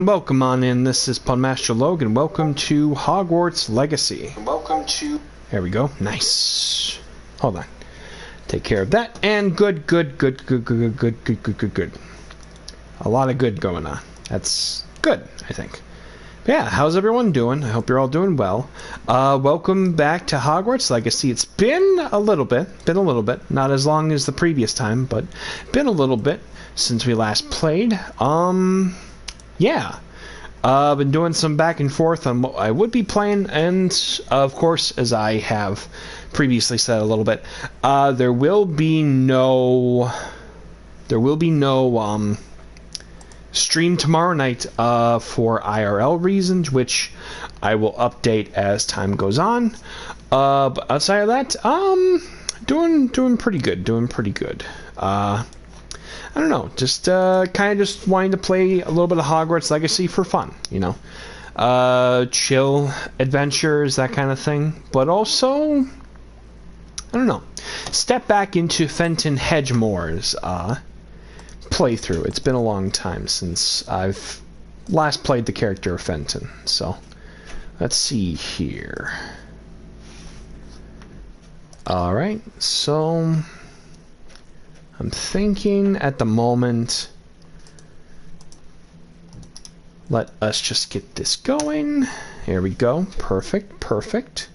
Welcome on in, this is Master Loag, and welcome to Hogwarts Legacy. There we go, nice. Hold on. Take care of that, and good. A lot of good going on. That's good, I think. But yeah, how's everyone doing? I hope you're all doing well. Welcome back to Hogwarts Legacy. It's been a little bit, not as long as the previous time, but been a little bit since we last played. Yeah, I've been doing some back and forth on what I would be playing, and of course, as I have previously said a little bit, there will be no stream tomorrow night for IRL reasons, which I will update as time goes on. But outside of that, doing pretty good. I don't know, just kind of just wanting to play a little bit of Hogwarts Legacy for fun, you know. Chill adventures, that kind of thing. But also, I don't know, step back into Fenton Hedgemore's playthrough. It's been a long time since I've last played the character of Fenton. So, let's see here. Alright, so I'm thinking at the moment, let us just get this going. Here we go. Perfect.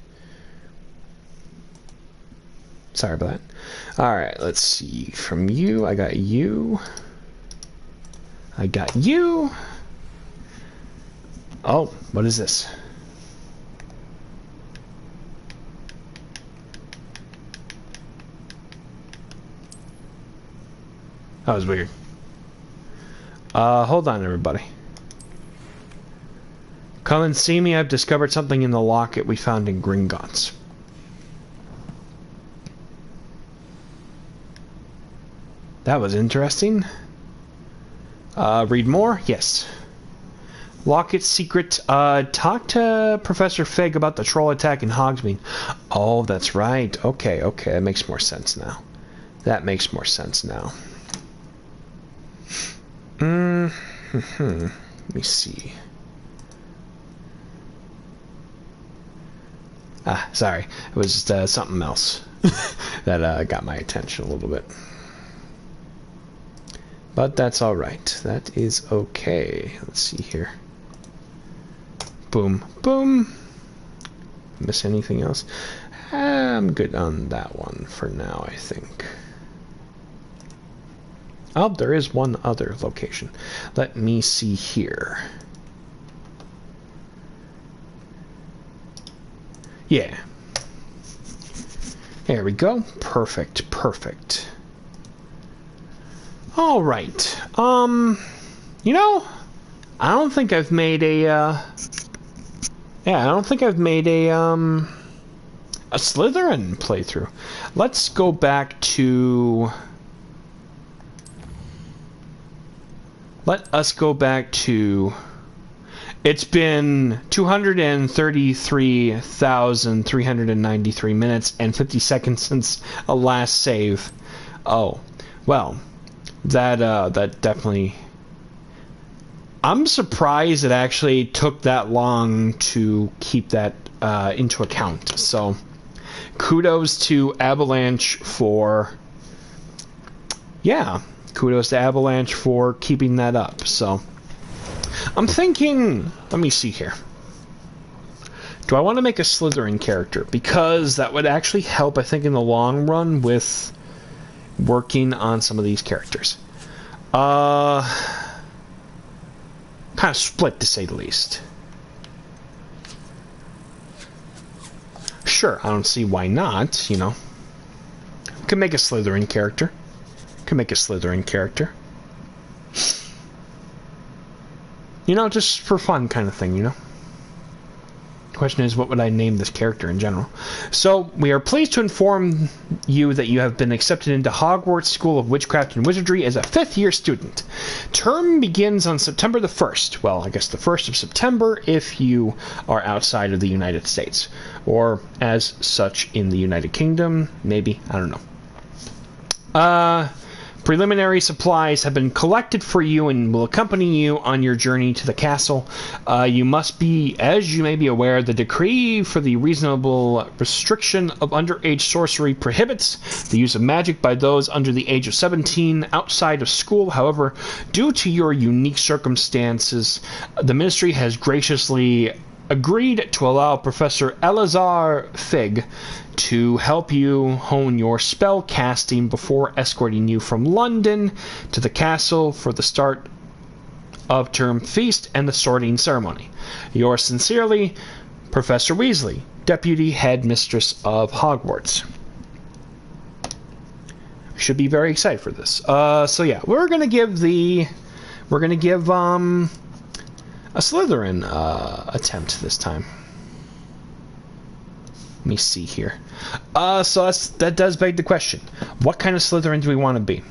Sorry about that. Alright, let's see. From you, I got you. Oh, what is this? That was weird. Hold on, everybody. Come and see me. I've discovered something in the locket we found in Gringotts. That was interesting. Read more? Yes. Locket secret. Talk to Professor Fig about the troll attack in Hogsmeade. Oh, that's right. Okay. That makes more sense now. Let me see. Sorry. It was just something else that got my attention a little bit. But that's alright. That is okay. Let's see here. Boom. Miss anything else? I'm good on that one for now, I think. Oh, there is one other location. Let me see here. Yeah. There we go. Perfect. All right. You know, I don't think I've made a Slytherin playthrough. Let's go back to it's been 233,393 minutes and 50 seconds since a last save. Oh, well, that definitely. I'm surprised it actually took that long to keep that into account. So, kudos to Avalanche for. Yeah. Kudos to Avalanche for keeping that up. So, I'm thinking, let me see here. Do I want to make a Slytherin character? Because that would actually help, I think, in the long run with working on some of these characters. Kind of split, to say the least. Sure, I don't see why not, you know. Could make a Slytherin character. You know, just for fun kind of thing, you know. Question is, what would I name this character in general? So, we are pleased to inform you that you have been accepted into Hogwarts School of Witchcraft and Wizardry as a 5th-year student. Term begins on September the 1st. Well, I guess the 1st of September if you are outside of the United States. Or as such in the United Kingdom, maybe. I don't know. Preliminary supplies have been collected for you and will accompany you on your journey to the castle. You must be, as you may be aware, the decree for the reasonable restriction of underage sorcery prohibits the use of magic by those under the age of 17 outside of school. However, due to your unique circumstances, the Ministry has graciously agreed to allow Professor Eleazar Fig to help you hone your spell casting before escorting you from London to the castle for the start of term feast and the sorting ceremony. Yours sincerely, Professor Weasley, Deputy Headmistress of Hogwarts. We should be very excited for this. So yeah, we're gonna give a Slytherin attempt this time. Let me see here. So that does beg the question. What kind of Slytherin do we want to be?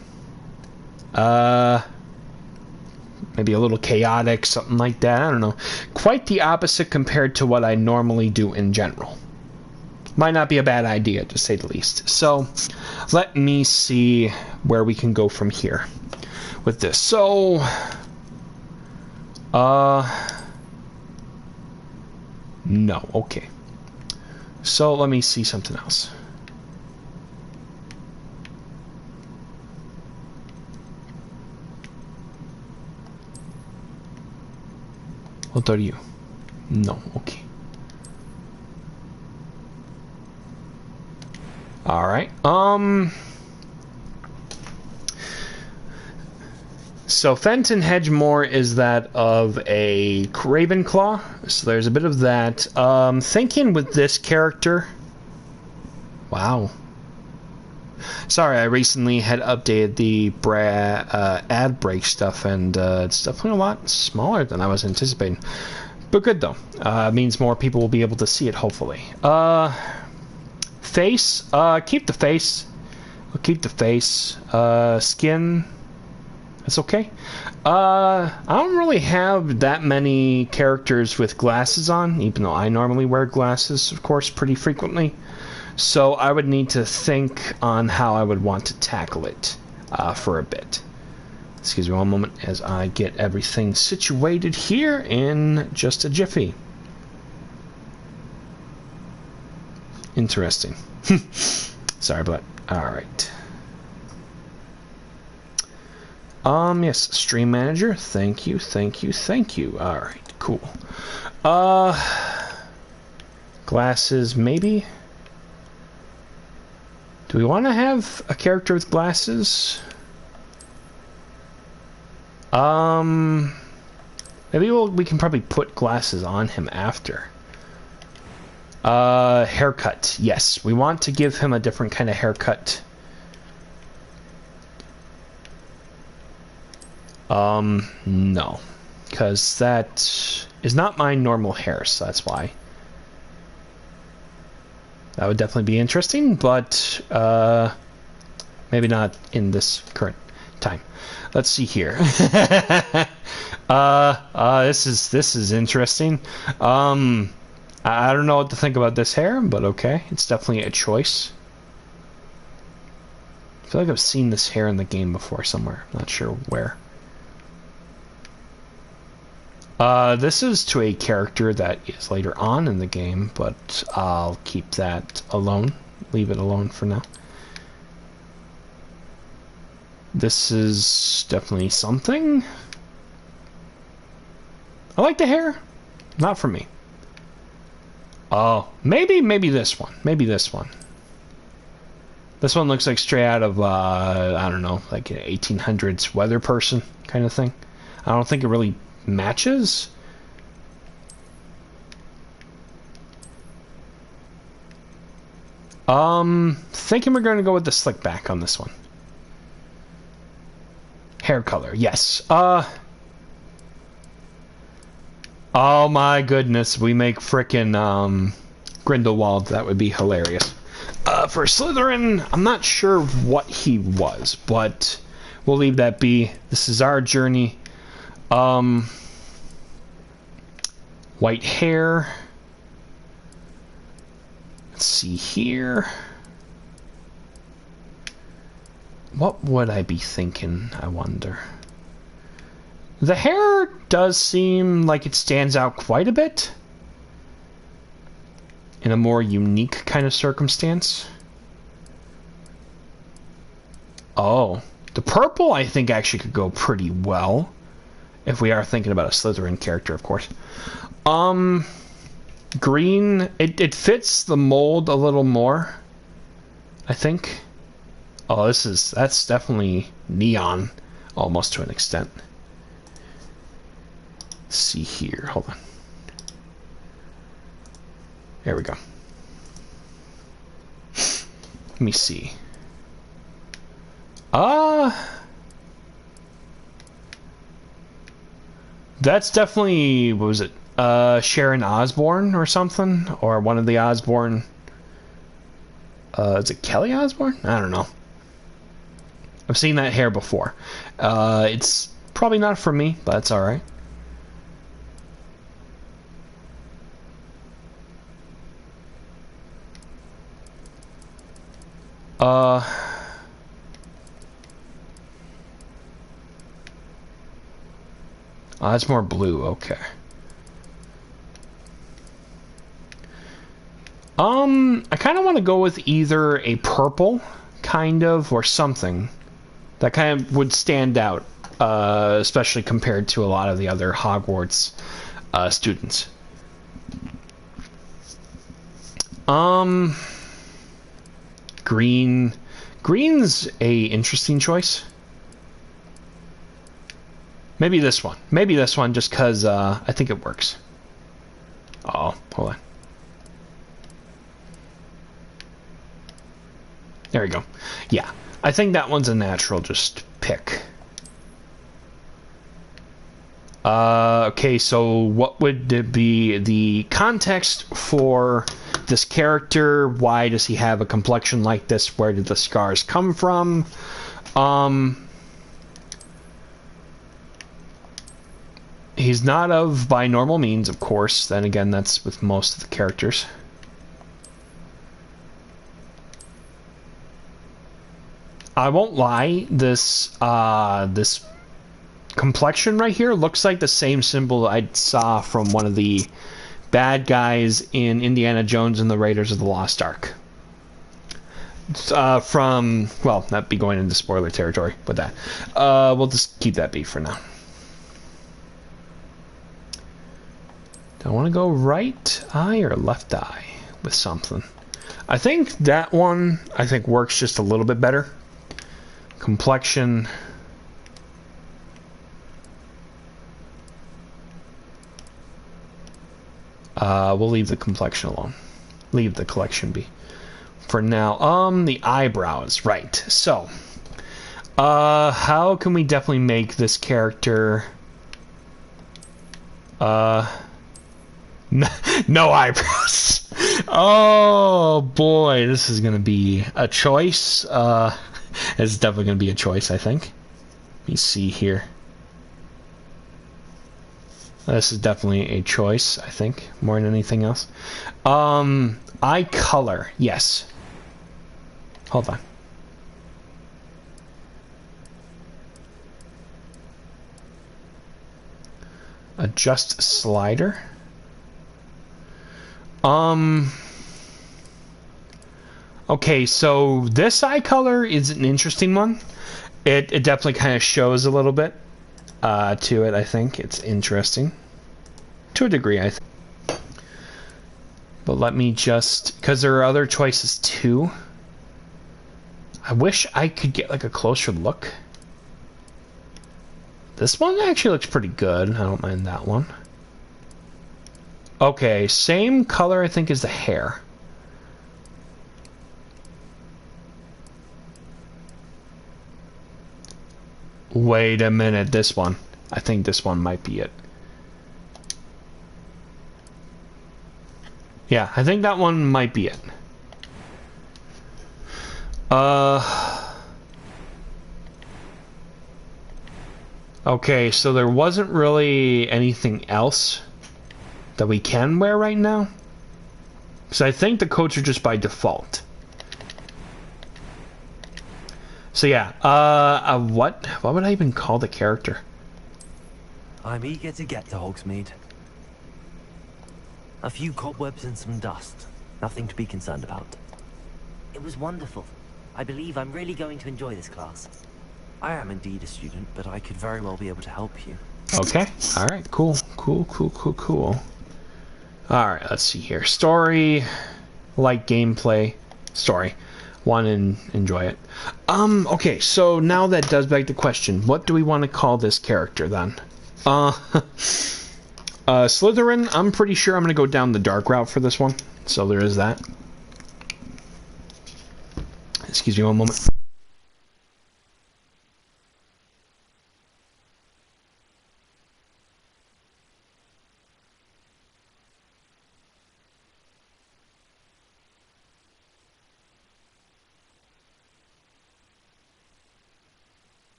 Maybe a little chaotic, something like that. I don't know. Quite the opposite compared to what I normally do in general. Might not be a bad idea, to say the least. So, let me see where we can go from here with this. So, no. Okay. So let me see something else. What are you? No. Okay. All right. So Fenton Hedgemore is that of a Ravenclaw, so there's a bit of that. Thinking with this character... Wow. Sorry, I recently had updated the ad break stuff, and it's definitely a lot smaller than I was anticipating. But good, though. Means more people will be able to see it, hopefully. Face. Keep the face. I'll keep the face. Skin... That's okay. I don't really have that many characters with glasses on, even though I normally wear glasses, of course, pretty frequently. So I would need to think on how I would want to tackle it for a bit. Excuse me one moment as I get everything situated here in just a jiffy. Interesting. Sorry, but alright. Yes, stream manager. Thank you, thank you, thank you. Alright, cool. Glasses, maybe? Do we want to have a character with glasses? Maybe we can probably put glasses on him after. Haircut. Yes, we want to give him a different kind of haircut. No. Because that is not my normal hair, so that's why. That would definitely be interesting, but maybe not in this current time. Let's see here. This is interesting. I don't know what to think about this hair, but okay. It's definitely a choice. I feel like I've seen this hair in the game before somewhere. I'm not sure where. This is to a character that is later on in the game, but I'll keep that alone. Leave it alone for now. This is definitely something. I like the hair. Not for me. Oh, maybe this one. Maybe this one. This one looks like straight out of, I don't know, like an 1800s weather person kind of thing. I don't think it really matches. Thinking we're going to go with the slick back on this one. Hair color, yes. Oh my goodness, we make frickin' Grindelwald. That would be hilarious. For Slytherin, I'm not sure what he was, but we'll leave that be. This is our journey. White hair. Let's see here. What would I be thinking, I wonder? The hair does seem like it stands out quite a bit in a more unique kind of circumstance. Oh, the purple I think actually could go pretty well if we are thinking about a Slytherin character, of course. Green, it fits the mold a little more, I think. Oh, that's definitely neon, almost to an extent. Let's see here, hold on. There we go. Let me see. That's definitely, what was it? Sharon Osbourne or something? Or one of the Osbourne. Is it Kelly Osbourne? I don't know. I've seen that hair before. It's probably not for me, but it's alright. Oh, that's more blue, okay. I kind of want to go with either a purple, kind of, or something that kind of would stand out, especially compared to a lot of the other Hogwarts students. Green. Green's a interesting choice. Maybe this one. Maybe this one, just because I think it works. Oh, hold on. There we go. Yeah, I think that one's a natural just pick. Okay, so what would be the context for this character? Why does he have a complexion like this? Where did the scars come from? He's not of by normal means, of course. Then again, that's with most of the characters. I won't lie, this complexion right here looks like the same symbol I saw from one of the bad guys in Indiana Jones and the Raiders of the Lost Ark. From, well, that'd be going into spoiler territory with that. We'll just keep that be for now. Do I want to go right eye or left eye with something? I think that one, works just a little bit better. Complexion. We'll leave the complexion alone. Leave the collection be for now. The eyebrows, right. So, how can we definitely make this character no eyebrows? Oh boy, this is gonna be a choice. It's definitely gonna be a choice, I think. Let me see here. This is definitely a choice, I think, more than anything else. Eye color, yes. Hold on. Adjust slider. Okay, so this eye color is an interesting one. It definitely kind of shows a little bit to it, I think. It's interesting. To a degree, I think. But let me just... because there are other choices, too. I wish I could get, like, a closer look. This one actually looks pretty good. I don't mind that one. Okay, same color, I think, as the hair. Wait a minute, this one. I think this one might be it. Yeah, I think that one might be it. Okay, so there wasn't really anything else that we can wear right now. So I think the coats are just by default. So yeah, what would I even call the character? I'm eager to get to Hogsmeade. A few cobwebs and some dust. Nothing to be concerned about. It was wonderful. I believe I'm really going to enjoy this class. I am indeed a student, but I could very well be able to help you. Okay. All right. Cool. All right. Let's see here. Story, like gameplay, story. Want to enjoy it. Okay. So now that does beg the question: what do we want to call this character then? Slytherin. I'm pretty sure I'm going to go down the dark route for this one. So there is that. Excuse me one moment.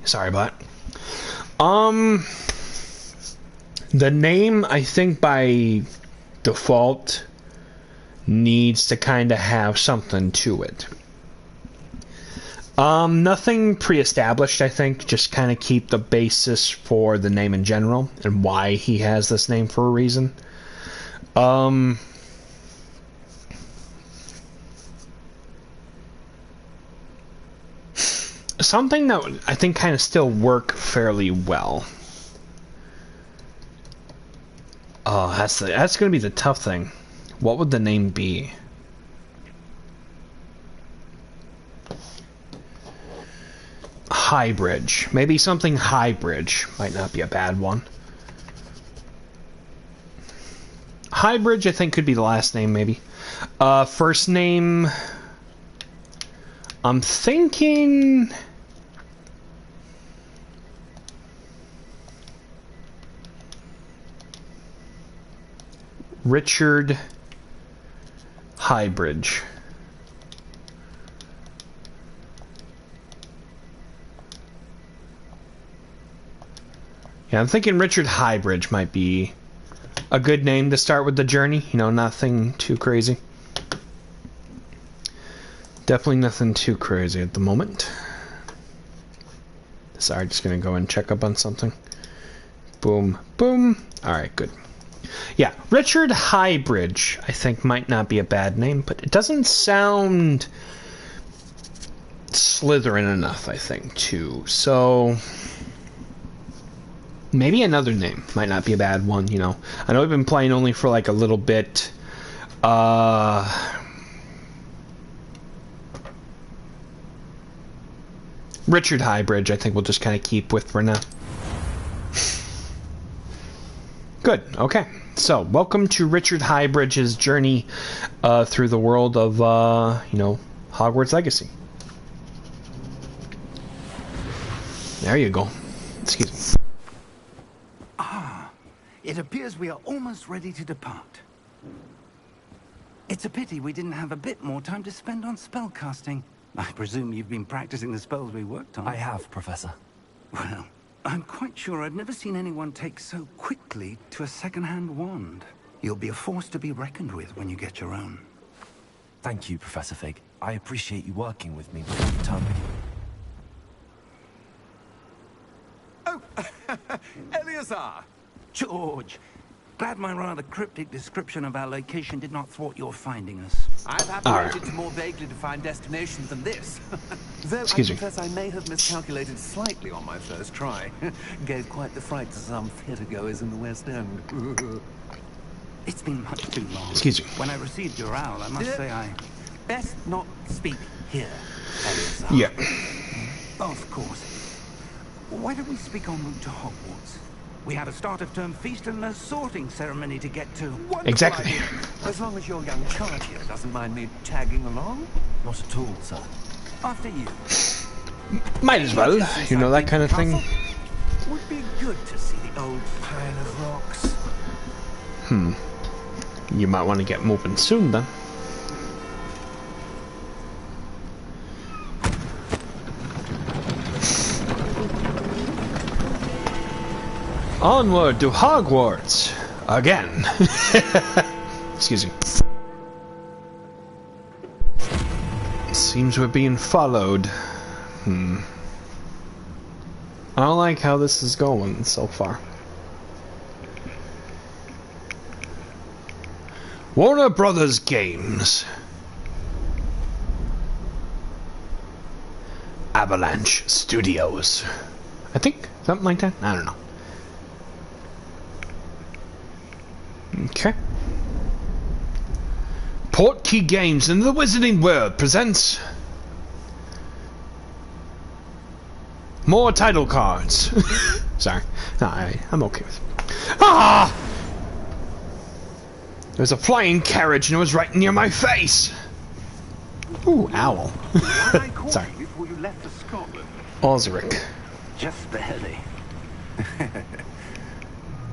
Sorry about it. The name, I think by default, needs to kind of have something to it. Nothing pre-established, I think. Just kind of keep the basis for the name in general and why he has this name for a reason. Something that would, I think, kind of still work fairly well. Oh, that's going to be the tough thing. What would the name be? Highbridge. Maybe something Highbridge. Might not be a bad one. Highbridge, I think, could be the last name, maybe. First name... I'm thinking... Richard Highbridge. Yeah, I'm thinking Richard Highbridge might be a good name to start with the journey. You know, nothing too crazy. Definitely nothing too crazy at the moment. Sorry, just gonna go and check up on something. Boom, boom. Alright, good. Yeah, Richard Highbridge, I think, might not be a bad name, but it doesn't sound Slytherin enough, I think, too. So, maybe another name might not be a bad one, you know. I know I've been playing only for like a little bit. Richard Highbridge, I think we'll just kind of keep with for now. Good, okay. So, welcome to Richard Highbridge's journey through the world of, you know, Hogwarts Legacy. There you go. Excuse me. Ah, it appears we are almost ready to depart. It's a pity we didn't have a bit more time to spend on spellcasting. I presume you've been practicing the spells we worked on. I have, Professor. Well, I'm quite sure I've never seen anyone take so quickly to a second-hand wand. You'll be a force to be reckoned with when you get your own. Thank you, Professor Fig. I appreciate you working with me with your tongue. Oh, Eleazar! George! Glad my rather cryptic description of our location did not thwart your finding us. I've apprehended to more vaguely defined destinations than this. Though I confess I may have miscalculated slightly on my first try. Gave quite the fright to some theatergoers in the West End. It's been much too long. Excuse me. When I received your owl, I must say I... Best not speak here, Eleazar. Yeah. Of course. Why don't we speak en route to Hogwarts? We have a start-of-term feast and a sorting ceremony to get to. Wonderful Exactly. idea. As long as your young charge here doesn't mind me tagging along. Not at all, sir. After you. Might as well, you know, that kind of thing. Would be good to see the old pile of rocks. You might want to get moving soon, then. Onward to Hogwarts! Again. Excuse me. Seems we're being followed. I don't like how this is going so far. Warner Brothers Games. Avalanche Studios. I think something like that. I don't know. Okay. Portkey Games in the Wizarding World presents more title cards. Sorry. No, I'm okay with it. Ah! There's a flying carriage and it was right near my face. Ooh, owl. Sorry. Before you left for Scotland. Osric. Just barely.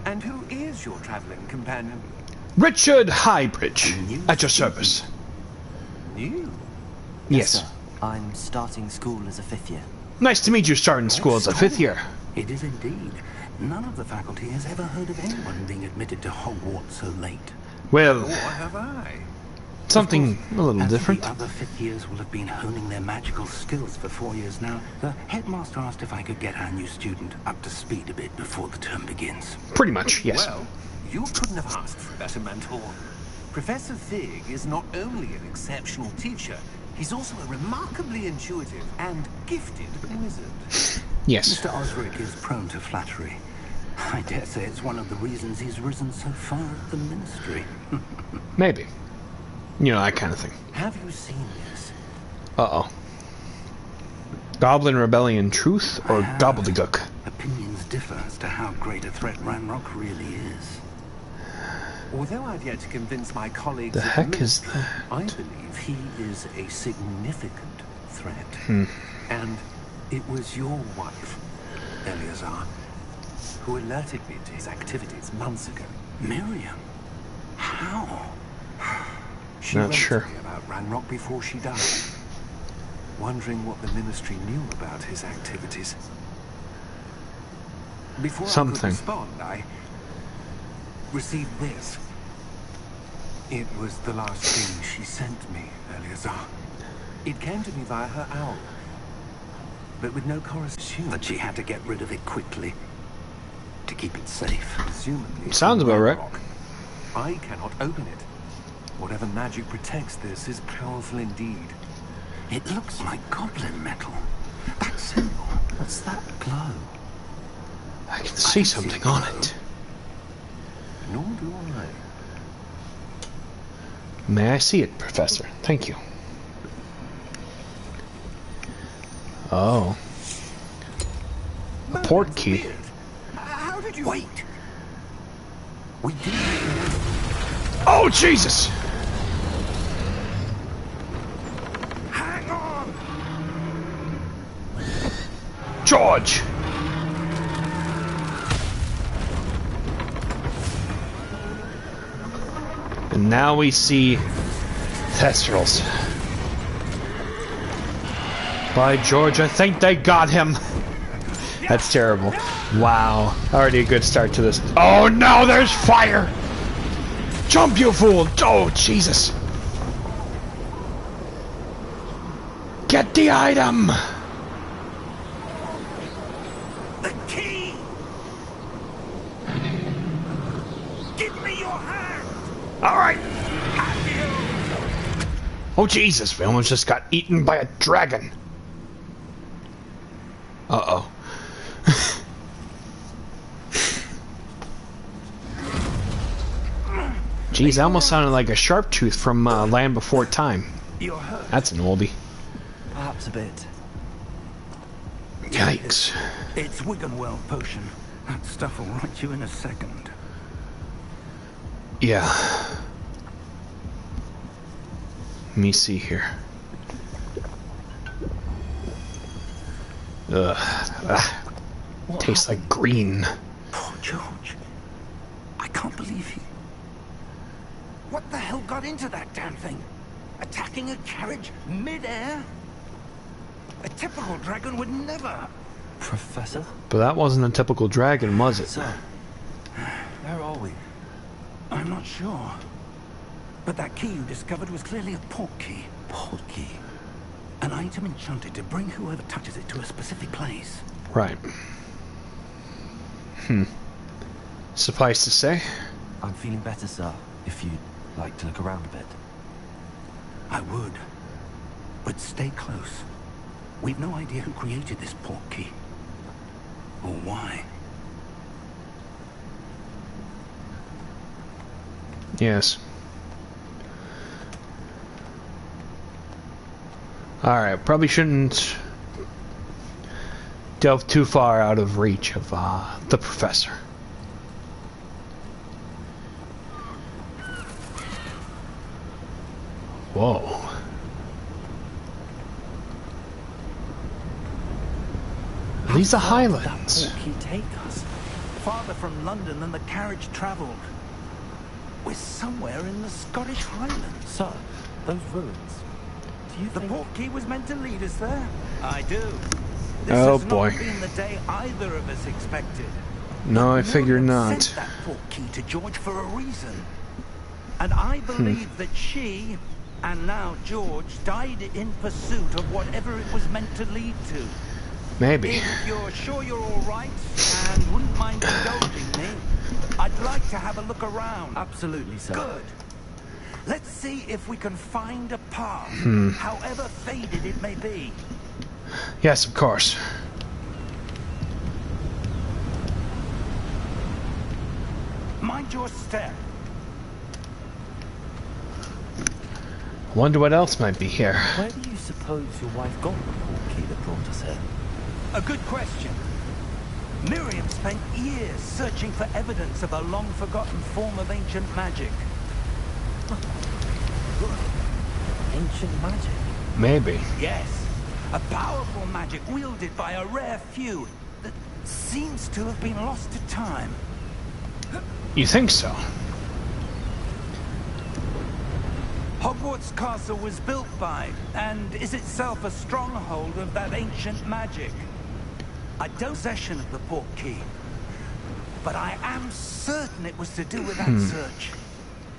And who is your traveling companion? Richard Highbridge, at your service. You? Yes. Sir. I'm starting school as a 5th year. Nice to meet you starting school as a 5th year. It is indeed. None of the faculty has ever heard of anyone being admitted to Hogwarts so late. Well, What have I? something a little As different. the other 5th years will have been honing their magical skills for 4 years now, the headmaster asked if I could get our new student up to speed a bit before the term begins. Pretty much, yes. Well, you couldn't have asked for a better mentor. Professor Fig is not only an exceptional teacher, he's also a remarkably intuitive and gifted wizard. Yes. Mr. Osric is prone to flattery. I dare say it's one of the reasons he's risen so far at the ministry. Maybe. You know, that kind of thing. Have you seen this? Uh-oh. Goblin Rebellion Truth or Gobbledygook? Opinions differ as to how great a threat Ranrock really is. Although I've yet to convince my colleagues... The at heck is ministry, that? I believe he is a significant threat. And it was your wife, Eleazar, who alerted me to his activities months ago. Miriam? How? She Not wrote sure. to me about Ranrock before she died, wondering what the ministry knew about his activities. Before I Something. could respond, I received this. It was the last thing she sent me, Eleazar. It came to me via her owl, but with no correspondence. That she had to get rid of it quickly to keep it safe. Presumably, Sounds about right. Ranrock. I cannot open it. Whatever magic protects this is powerful indeed. It looks like goblin metal. That symbol. What's that glow? I can see something on it. Nor do I. May I see it, Professor? Thank you. Oh. A port key. How did you... Wait! We did. Oh, Jesus! Hang on! George! And now we see Thestrals. By George, I think they got him. That's terrible. Wow. Already a good start to this. Oh no, there's fire! Jump, you fool! Oh, Jesus! Get the item! The key! Give me your hand! Alright! Oh, Jesus, we almost just got eaten by a dragon. Uh-oh. Jeez, that almost sounded like a sharp tooth from Land Before Time. You're hurt. That's an oldie. Perhaps a bit. Yikes. It's Wiggenweld potion. That stuff will right you in a second. Yeah. Let me see here. Ugh. Ah. Tastes like green. Poor George. I can't believe he... What the hell got into that damn thing? Attacking a carriage mid-air? A typical dragon would never... Professor? But that wasn't a typical dragon, was it? Sir, where are we? I'm not sure. But that key you discovered was clearly a port key. Port key. An item enchanted to bring whoever touches it to a specific place. Right. Suffice to say, I'm feeling better, sir, if you'd like to look around a bit. I would. But stay close. We've no idea who created this portkey. Or why. yes. Alright, probably shouldn't delve too far out of reach of the professor. Whoa. Are these the Highlands? That portkey take us? Farther from London than the carriage travelled. We're somewhere in the Scottish Highlands. Sir, those ruins. Do you The think... portkey was meant to lead us there? I do. This Oh, has boy. not been the day either of us expected. No, I figure Miriam not. sent that portkey to George for a reason. And I believe that she, and now George, died in pursuit of whatever it was meant to lead to. Maybe. If you're sure you're all right, and wouldn't mind indulging me, I'd like to have a look around. Absolutely, sir. Good. Let's see if we can find a path, however faded it may be. Yes, of course. Mind your step. Wonder what else might be here. Where do you suppose your wife got the portkey that brought us here? A good question. Miriam spent years searching for evidence of a long-forgotten form of ancient magic. Ancient magic? Maybe. Yes, a powerful magic wielded by a rare few that seems to have been lost to time. You think so? Hogwarts Castle was built by, and is itself a stronghold of that ancient magic. I don't possession of the portkey, but I am certain it was to do with that search.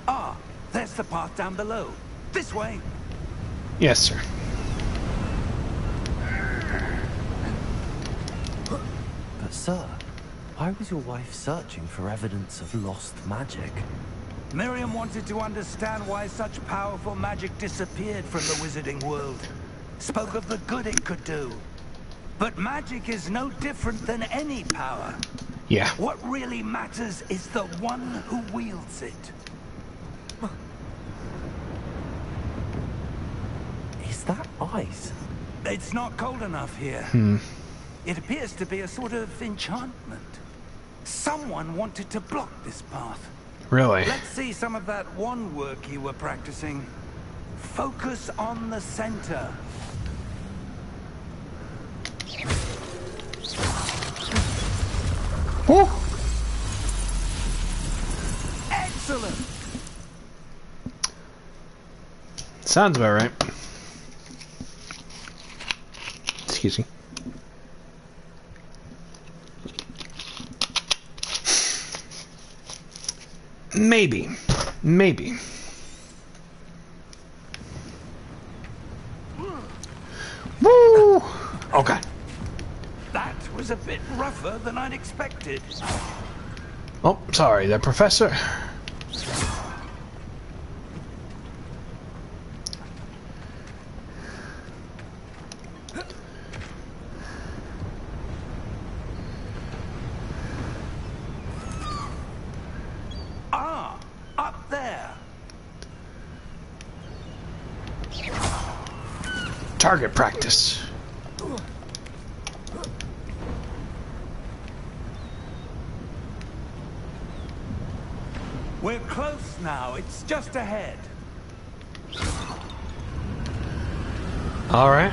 Ah, there's the path down below. This way. Yes, sir. But sir, why was your wife searching for evidence of lost magic? Miriam wanted to understand why such powerful magic disappeared from the wizarding world. Spoke of the good it could do. But magic is no different than any power. Yeah. What really matters is the one who wields it. Is that ice? It's not cold enough here. It appears to be a sort of enchantment. Someone wanted to block this path. Really? Let's see some of that wand work you were practicing. Focus on the center. Woo! Excellent! Sounds about right. Excuse me. Maybe. Maybe. Woo! Okay. That was a bit rougher than I'd expected. Oh, sorry, there, Professor. Ah, up there. Target practice. We're close now. It's just ahead. All right.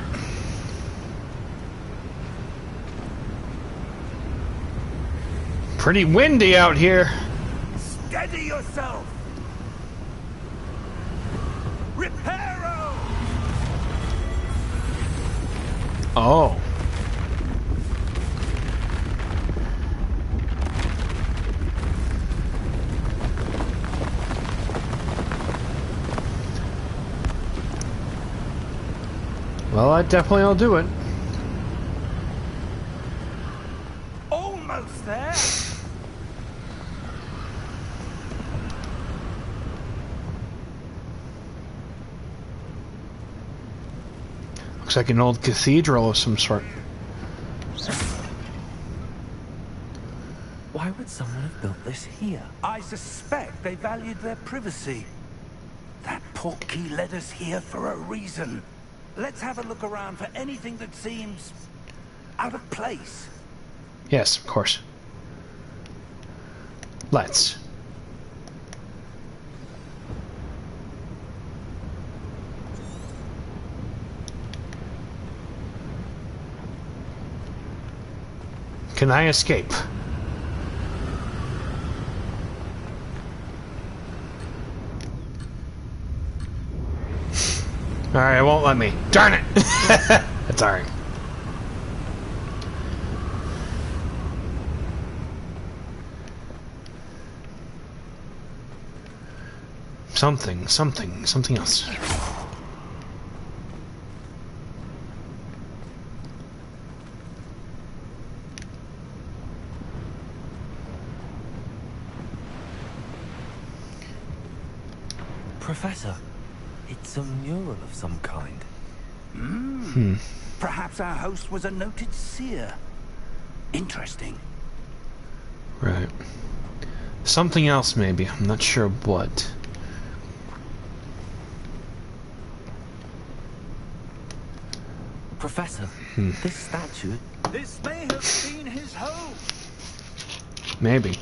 Pretty windy out here. Steady yourself. Reparo! Oh. Well, I definitely will do it. Almost there. Looks like an old cathedral of some sort. Why would someone have built this here? I suspect they valued their privacy. That portkey led us here for a reason. Let's have a look around for anything that seems out of place. Yes, of course. Let's. Can I escape? Alright, it won't let me. Darn it! That's alright. Something else. Professor, it's a mural of some kind. Perhaps our host was a noted seer. Interesting. Right. Something else, maybe. I'm not sure what. Professor, this statue... This may have been his home. Maybe.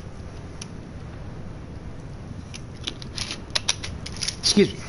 Excuse me.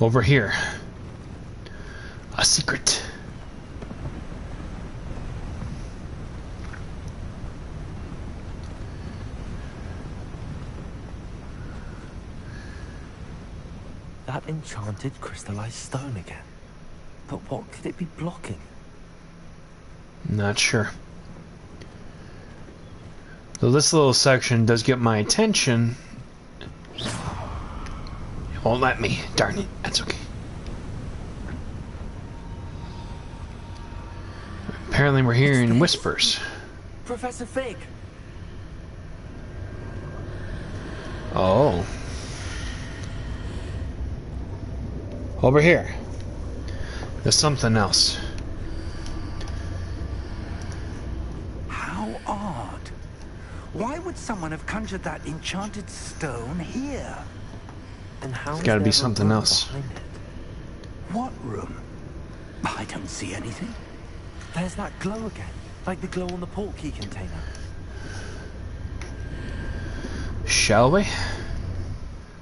Over here. A secret. That enchanted crystallized stone again. But what could it be blocking? Not sure. So this little section does get my attention. It won't let me. Darn it. That's okay. Apparently we're hearing whispers. Professor Fig! Oh. Over here. There's something else. How odd. Why would someone have conjured that enchanted stone here? And how's Gotta be there a something room else. behind it? What room? I don't see anything. There's that glow again, like the glow on the portkey container. Shall we?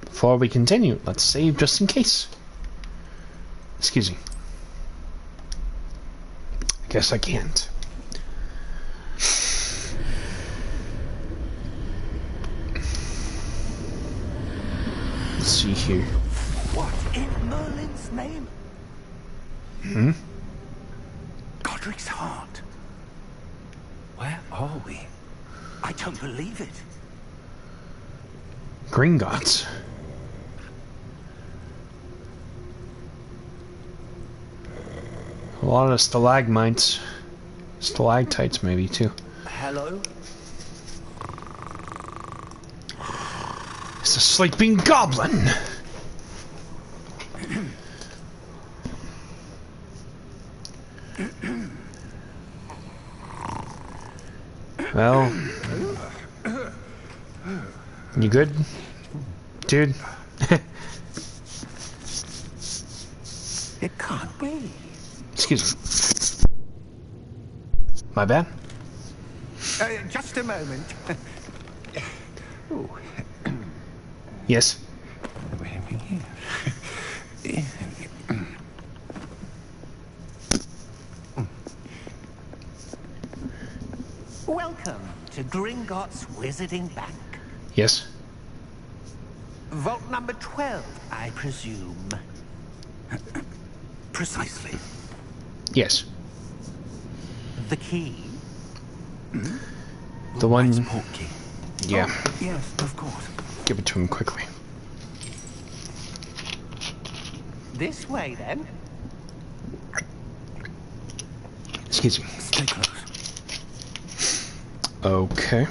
Before we continue, let's save just in case. Excuse me. I guess I can't. Let's see here. What in Merlin's name? Godric's heart. Where are we? I don't believe it. Gringotts. A lot of stalagmites. Stalactites maybe too. Hello? It's a sleeping goblin! Well... You good? Dude? It can't be. Excuse me. My bad? Just a moment. Ooh. Yes. welcome to Gringotts Wizarding Bank. Yes. Vault number 12, I presume. Precisely. Yes. The key? The one. White portkey. Yeah. Oh, yes, of course. Give it to him quickly. This way, then. Excuse me. Stay close. Okay.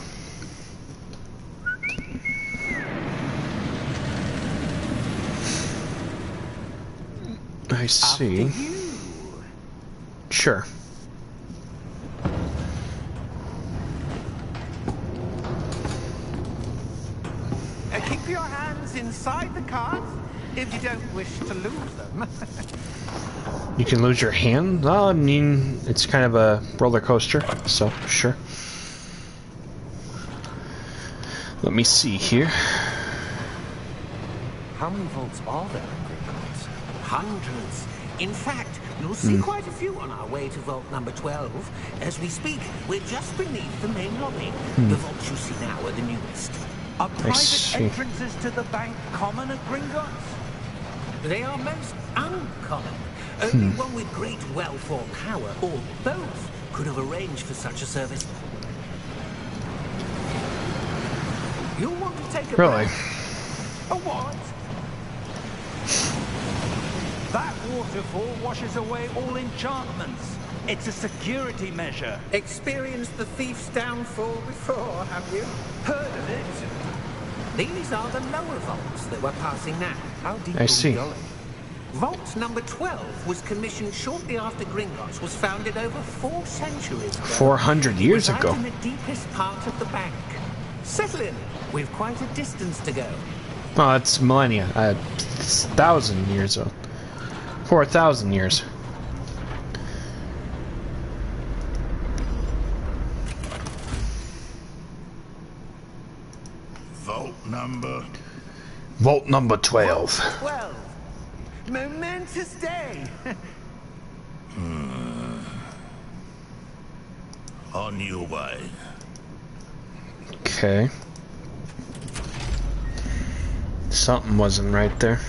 I see. After you. Sure. Keep your hands inside the cards if you don't wish to lose them. You can lose your hand? Well, I mean, it's kind of a roller coaster, so sure. Let me see here. How many vaults are there in Gringotts? Hundreds. In fact, you'll see quite a few on our way to vault number 12. As we speak, we're just beneath the main lobby. The vaults you see now are the newest. Are private see. entrances to the bank common at Gringotts? They are most uncommon. Only one with great wealth or power, or both, could have arranged for such a service. You'll want to take a Really? breath. A what? That waterfall washes away all enchantments. It's a security measure. Experienced the thief's downfall before, have you? Heard of it? These are the lower vaults that we're passing now. How deep I are see. we going? Vault number 12 was commissioned shortly after Gringotts was founded over 4 centuries ago. 400 years It was ago. right in the deepest part of the bank. Settle in. We've quite a distance to go. Oh, it's millennia. It's 1,000 years old. 4,000 years. Vault number 12. 12. Momentous day. On your way. Okay. Something wasn't right there.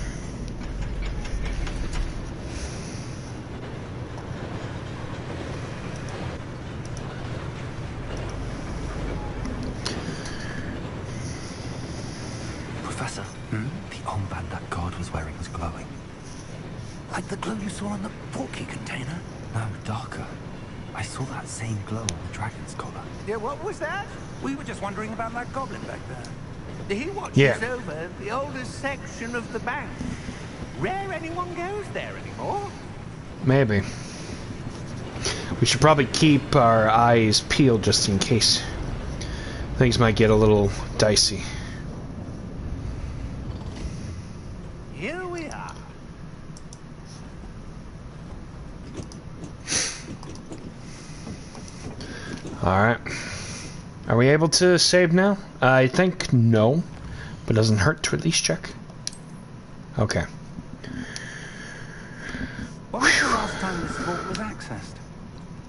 Professor, the armband that guard was wearing was glowing. Like the glow you saw on the portkey container? No, darker. I saw that same glow on the dragon's collar. Yeah, what was that? We were just wondering about that goblin back there. He watches Yeah. over the oldest section of the bank. Rare anyone goes there anymore. Maybe. We should probably keep our eyes peeled just in case. Things might get a little dicey. Here we are. Alright. Are we able to save now? I think no. But it doesn't hurt to at least check. Okay. When was the last time this vault was accessed?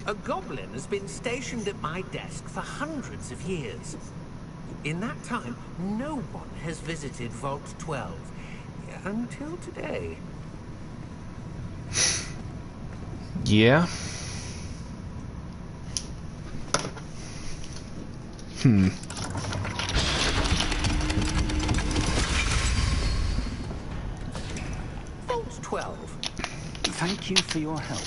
A goblin has been stationed at my desk for hundreds of years. In that time, no one has visited Vault 12. Until today. Yeah. Vault 12. Thank you for your help.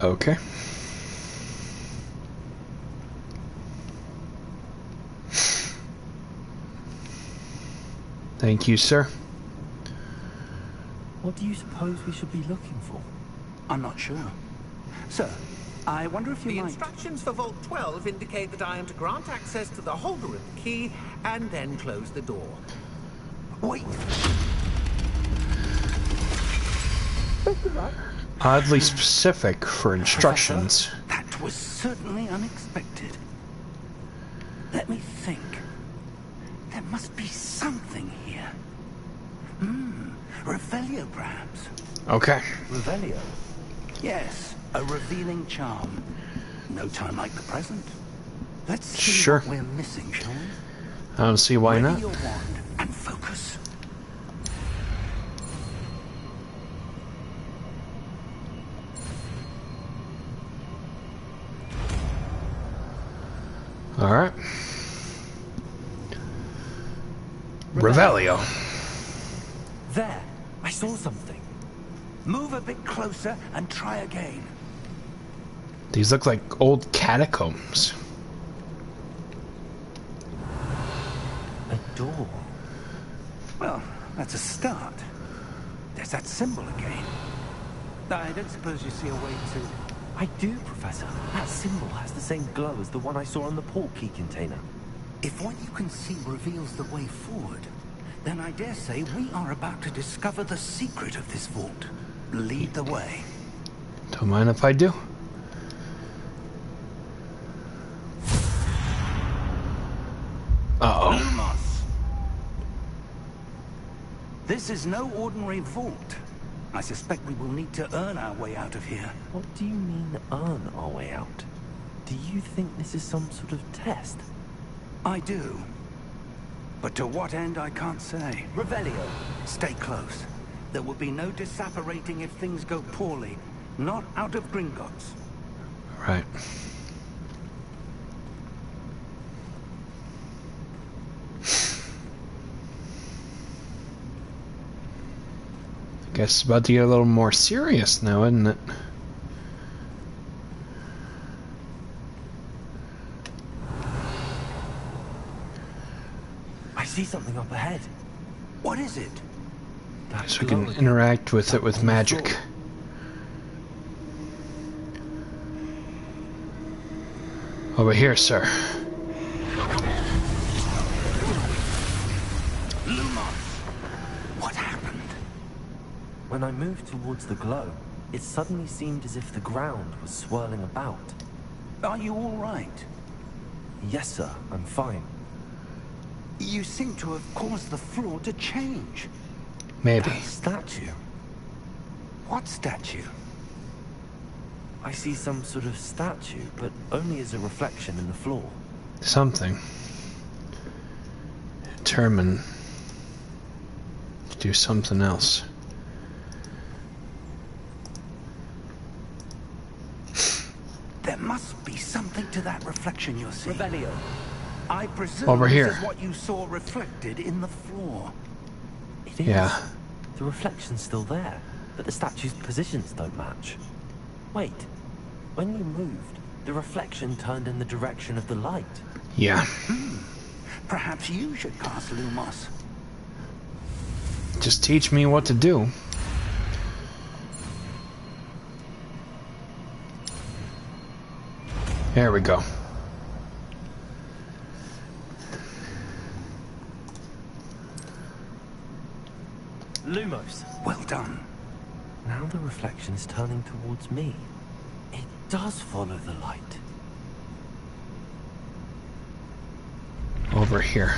Okay. Thank you, sir. What do you suppose we should be looking for? I'm not sure. Sir, I wonder if you The might... instructions for Vault 12 indicate that I am to grant access to the holder of the key and then close the door. Wait! Oddly specific for instructions. Professor, that was certainly unexpected. Let me think. There must be something here. Revelio, perhaps. Okay. Revelio? Yes, a revealing charm. No time like the present. Let's see Sure. what we're missing, shall we? I don't see why Ready not. your wand and focus. Alright. Revelio. There! I saw something. Move a bit closer and try again. These look like old catacombs. A door. Well, that's a start. There's that symbol again. I don't suppose you see a way to... I do, Professor. That symbol has the same glow as the one I saw on the port key container. If what you can see reveals the way forward, then I dare say we are about to discover the secret of this vault. Lead the way. Don't mind if I do. Uh-oh. Lumos. This is no ordinary vault. I suspect we will need to earn our way out of here. What do you mean, earn our way out? Do you think this is some sort of test? I do. But to what end, I can't say. Revelio. Stay close. There will be no disapparating if things go poorly. Not out of Gringotts. Right. Guess it's about to get a little more serious now, isn't it? I see something up ahead. What is it? So we can interact with it with magic. Over here, sir. Lumos! What happened? When I moved towards the glow, it suddenly seemed as if the ground was swirling about. Are you all right? Yes, sir, I'm fine. You seem to have caused the floor to change. Maybe. That statue. What statue? I see some sort of statue, but only as a reflection in the floor. Something. Determined to do something else. There must be something to that reflection you're seeing. Revelio. I presume Over here. this is what you saw reflected in the floor. It is. Yeah. The reflection's still there, but the statue's positions don't match. Wait. When you moved, the reflection turned in the direction of the light. Yeah. Perhaps you should cast Lumos. Just teach me what to do. There we go. Lumos. Well done. Now the reflection is turning towards me. It does follow the light. Over here.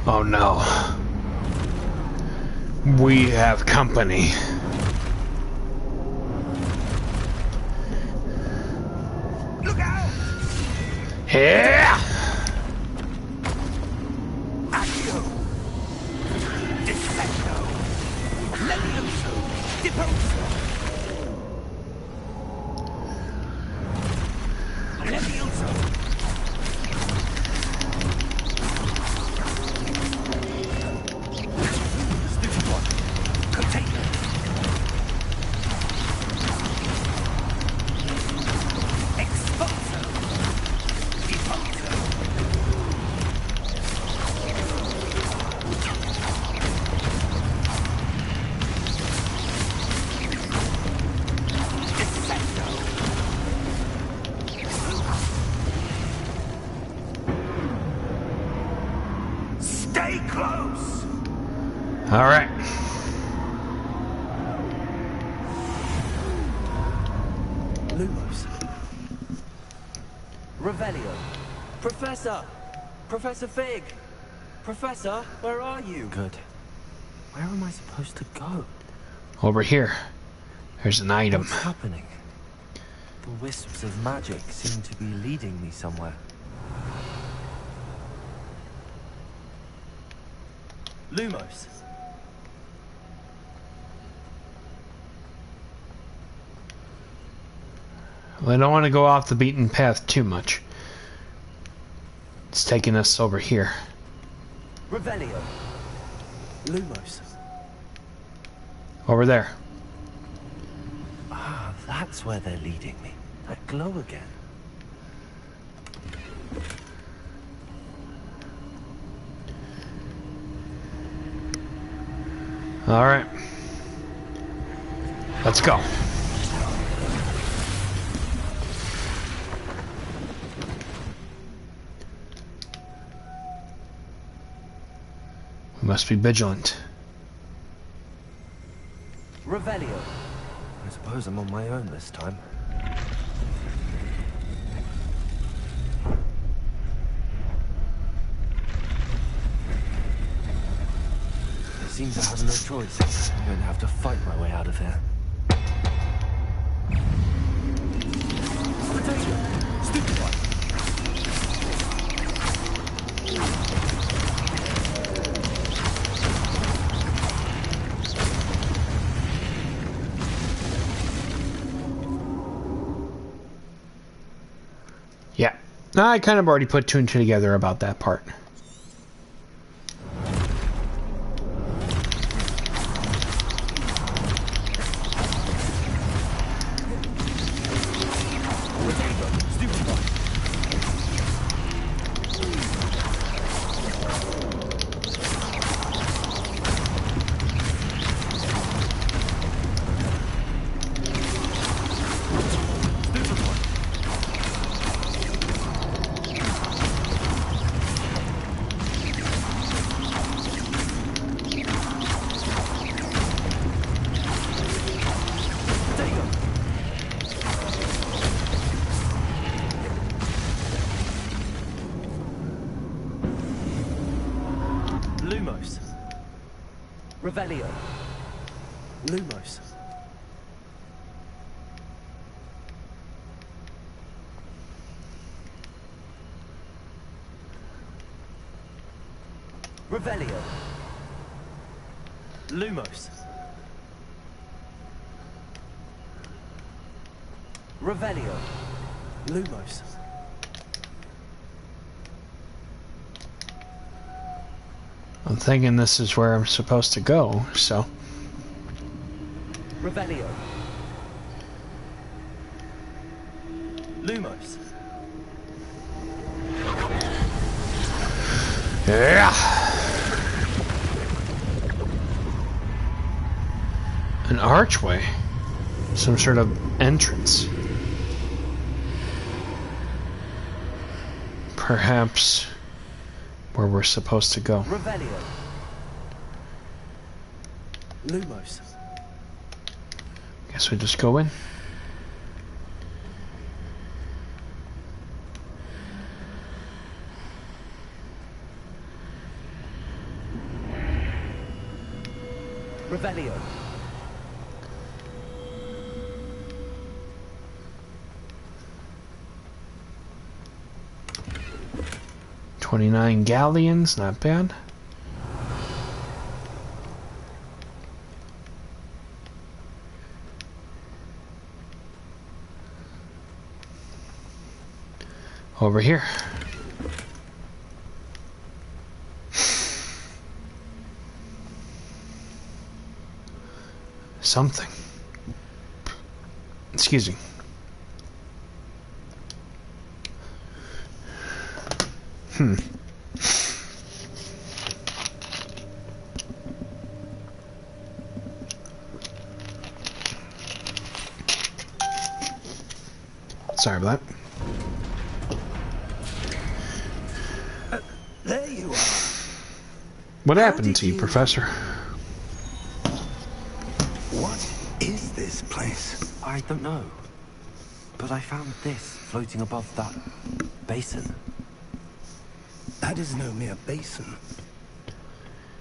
Oh no. We have company. Look out! Yeah! Accio! Defecto! Levioso! Deposo! Levioso! Stupid one! Container! Exposo! Deposo! Stay close! All right. Lumos. Revelio. Professor! Professor Fig! Professor, where are you? Good. Where am I supposed to go? Over here. There's an item. What's happening? The wisps of magic seem to be leading me somewhere. Lumos. Well, I don't want to go off the beaten path too much. It's taking us over here. Revelio. Lumos. Over there. Ah, that's where they're leading me. That glow again. All right. Let's go. We must be vigilant. Revelio. I suppose I'm on my own this time. I seem to have no choice. I'm going to have to fight my way out of here. Stupid one. Yeah. I kind of already put two and two together about that part. Lumos. Revelio. Lumos. Revelio. Lumos. Revelio. Lumos. I'm thinking this is where I'm supposed to go, so. Revelio. Lumos. Yeah. An archway. Some sort of entrance. Perhaps where we're supposed to go. Revelio. Lumos. Guess we just go in. Revelio. 29 galleons, not bad. Over here. Something. Excuse me. Sorry about that. There you are. What happened to you, Professor? What is this place? I don't know. But I found this floating above that basin. That is no mere basin.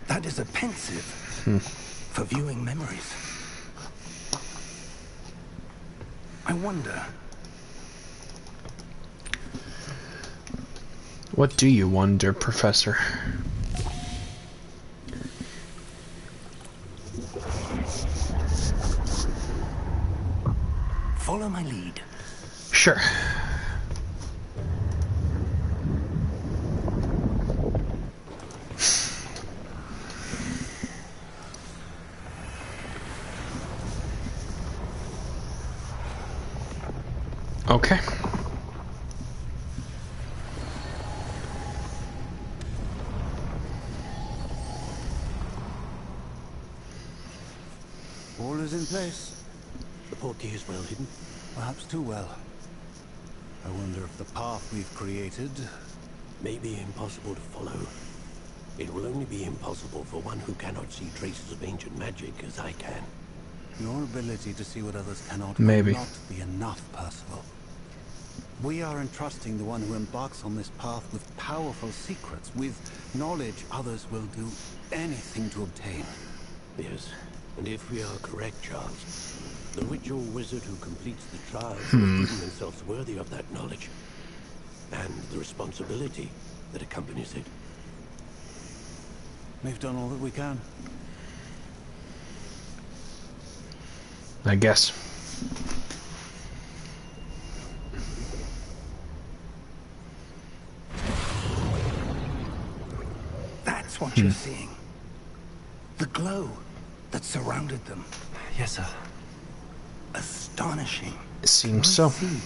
That is a pensive for viewing memories. I wonder. What do you wonder, Professor? Follow my lead. Sure. Okay. All is in place. The portkey is well hidden. Perhaps too well. I wonder if the path we've created... May be impossible to follow. It will only be impossible for one who cannot see traces of ancient magic as I can. Your ability to see what others cannot Maybe. will not be enough, Percival. We are entrusting the one who embarks on this path with powerful secrets, with knowledge others will do anything to obtain. Yes, and if we are correct, Charles, the witch or wizard who completes the trial has proven themselves worthy of that knowledge, and the responsibility that accompanies it. We've done all that we can. I guess. That's what you're seeing. The glow that surrounded them. Yes, sir. Astonishing. It seems so. See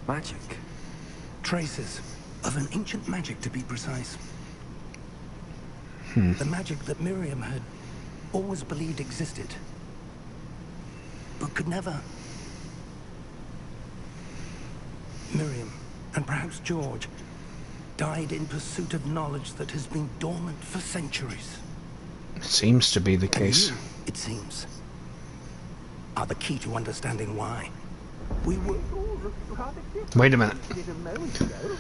Magic. traces of an ancient magic, to be precise. The magic that Miriam had always believed existed, but could never. Miriam, and perhaps George, died in pursuit of knowledge that has been dormant for centuries. It seems to be the And case. you, it seems, are the key to understanding why. We were all rather different Wait a minute. a moment ago.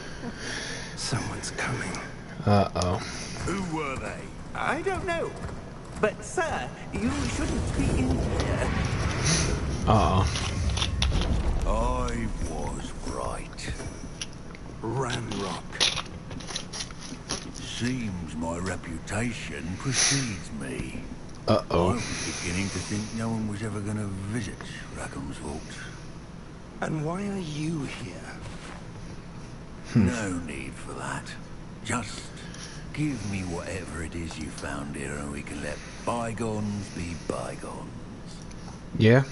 Someone's coming. Uh-oh. Who were they? I don't know. But, sir, you shouldn't be in here. Uh-oh. I was right. Ramrock. Seems my reputation precedes me. I Uh-oh. was beginning to think no one was ever going to visit Rackham's Vault. And why are you here? No need for that. Just give me whatever it is you found here and we can let bygones be bygones. Yeah?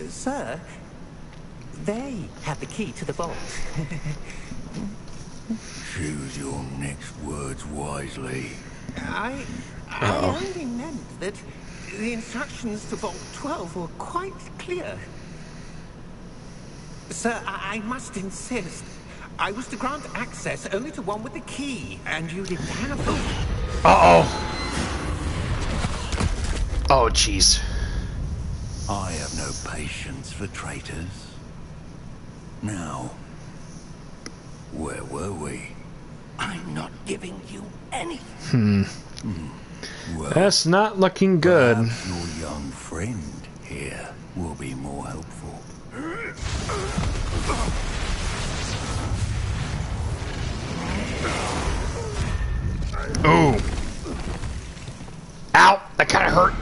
Sir, they have the key to the vault. Choose your next words wisely. I only meant that the instructions to Vault 12 were quite clear. Sir, I must insist. I was to grant access only to one with the key, and you didn't have them. Uh-oh. Oh, jeez. I have no patience for traitors. Now, where were we? I'm not giving you anything. Well, That's not looking good. perhaps your young friend here will be more helpful. Ooh. Ow! That kind of hurt.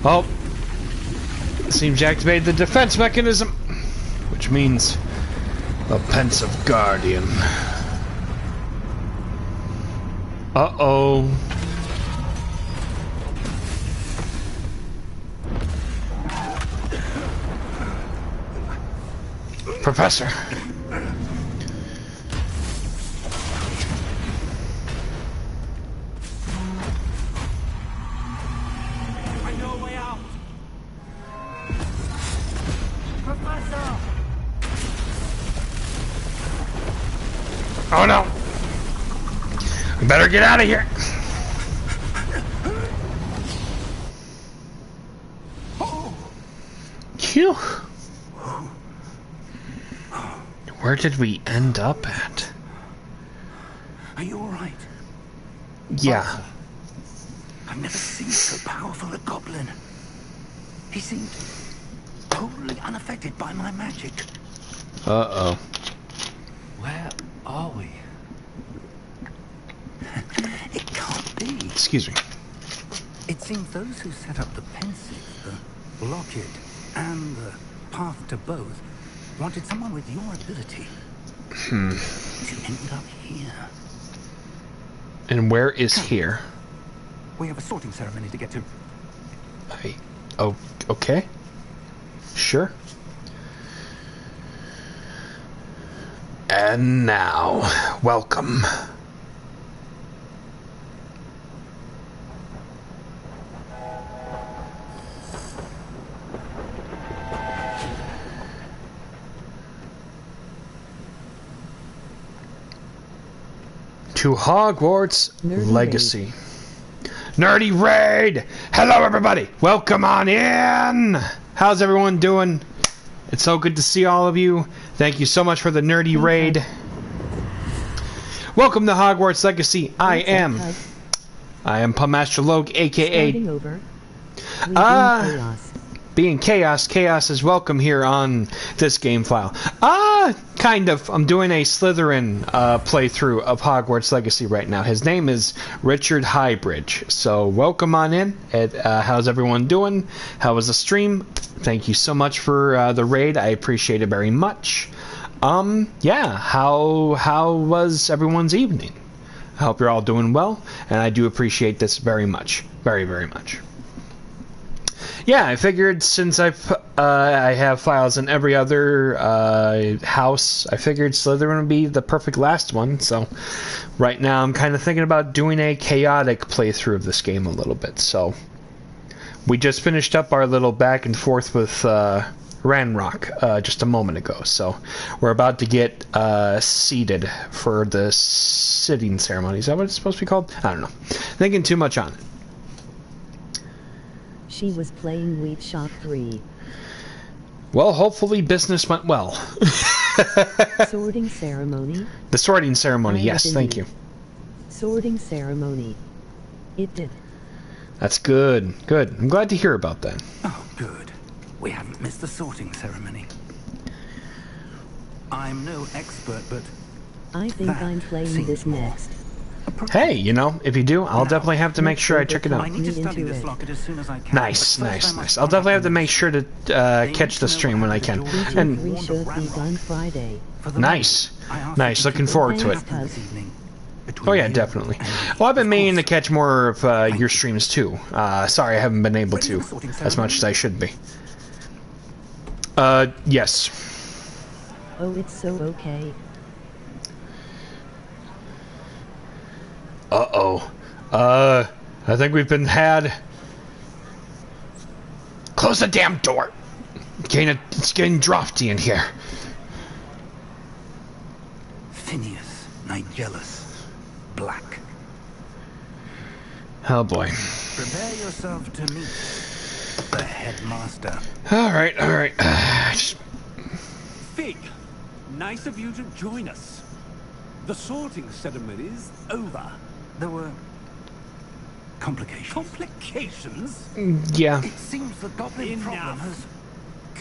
Oh. Seems you activated the defense mechanism. Which means a pensive guardian. Uh-oh. Professor. I know a way out. Professor! Oh no. We better get out of here. Phew. Where did we end up at? Yeah. I've never seen so powerful a goblin. He seemed totally unaffected by my magic. Uh-oh. Where are we? It can't be. Excuse me. It seems those who set up the pensive, the locket, and the path to both wanted someone with your ability to end up here. And where is here? We have a sorting ceremony to get to. Oh, okay. Sure. And now, welcome. To Hogwarts Legacy. Nerdy Raid! Hello, everybody! Welcome on in! How's everyone doing? It's so good to see all of you. Thank you so much for the Nerdy Raid. Welcome to Hogwarts Legacy. I am Pub Master Loag, aka being Chaos. Chaos is welcome here on this game file. Kind of. I'm doing a Slytherin playthrough of Hogwarts Legacy right now. His name is Richard Highbridge. So welcome on in. How's everyone doing? How was the stream? Thank you so much for the raid. I appreciate it very much. Yeah. How was everyone's evening? I hope you're all doing well, and I do appreciate this very much. Very, very much. Yeah, I figured since I have files in every other house, I figured Slytherin would be the perfect last one. So right now I'm kind of thinking about doing a chaotic playthrough of this game a little bit. So we just finished up our little back and forth with Ranrock just a moment ago. So we're about to get seated for the sitting ceremony. Is that what it's supposed to be called? I don't know. Thinking too much on it. She was playing Wheat Shop 3. Well, hopefully business went well. Sorting ceremony? The sorting ceremony, yes, thank you. Sorting ceremony. It did. That's good, good. I'm glad to hear about that. Oh, good. We haven't missed the sorting ceremony. I'm no expert, but I think I'm playing this next. Hey, you know, if you do, I'll definitely have to make sure I check it out. I need to study this locket as soon as I can. Nice, nice, nice. I'll definitely have to make sure to catch the stream when I can. And nice, nice. Looking forward to it. Oh yeah, definitely. Well, I've been meaning to catch more of your streams too. Sorry, I haven't been able to as much as I should be. Yes. Oh, it's so okay. Uh-oh. I think we've been had. Close the damn door. It's getting drafty in here. Phineas, Nigellus, Black. Oh boy. Prepare yourself to meet the headmaster. Alright, alright. Fig, nice of you to join us. The sorting ceremony's over. There were complications. Complications? Yeah. It seems the goblin problem has...